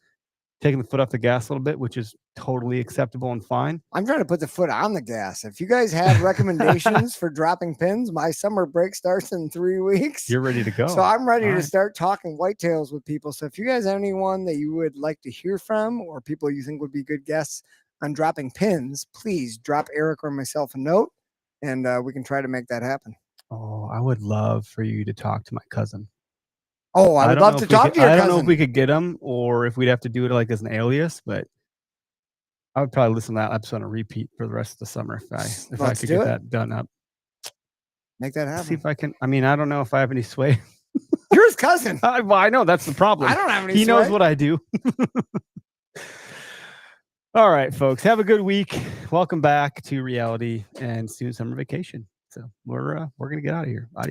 [SPEAKER 2] taking the foot off the gas a little bit, which is totally acceptable and fine.
[SPEAKER 1] I'm trying to put the foot on the gas. If you guys have recommendations for dropping pins, my summer break starts in 3 weeks.
[SPEAKER 2] You're ready to go.
[SPEAKER 1] So I'm ready
[SPEAKER 2] All
[SPEAKER 1] to
[SPEAKER 2] right.
[SPEAKER 1] start talking whitetails with people. So if you guys have anyone that you would like to hear from or people you think would be good guests on dropping pins, please drop Eric or myself a note and we can try to make that happen.
[SPEAKER 2] Oh, I would love for you to talk to my cousin.
[SPEAKER 1] Oh, I would
[SPEAKER 2] don't
[SPEAKER 1] love
[SPEAKER 2] know
[SPEAKER 1] to
[SPEAKER 2] if we
[SPEAKER 1] talk
[SPEAKER 2] could-
[SPEAKER 1] to your
[SPEAKER 2] I
[SPEAKER 1] cousin.
[SPEAKER 2] don't know if we could get him or if we'd have to do it like as an alias, but I would probably listen to that episode on a repeat for the rest of the summer if I
[SPEAKER 1] Let's
[SPEAKER 2] could
[SPEAKER 1] do
[SPEAKER 2] get
[SPEAKER 1] it.
[SPEAKER 2] that done up.
[SPEAKER 1] Make that
[SPEAKER 2] See
[SPEAKER 1] happen.
[SPEAKER 2] if I can. I mean, I don't know if I have any sway.
[SPEAKER 1] You're his cousin.
[SPEAKER 2] Well, I know that's the problem.
[SPEAKER 1] I don't have any
[SPEAKER 2] He knows
[SPEAKER 1] sway.
[SPEAKER 2] what I do. All right, folks. Have a good week. Welcome back to reality and student summer vacation. So we're gonna get out of here. Adios.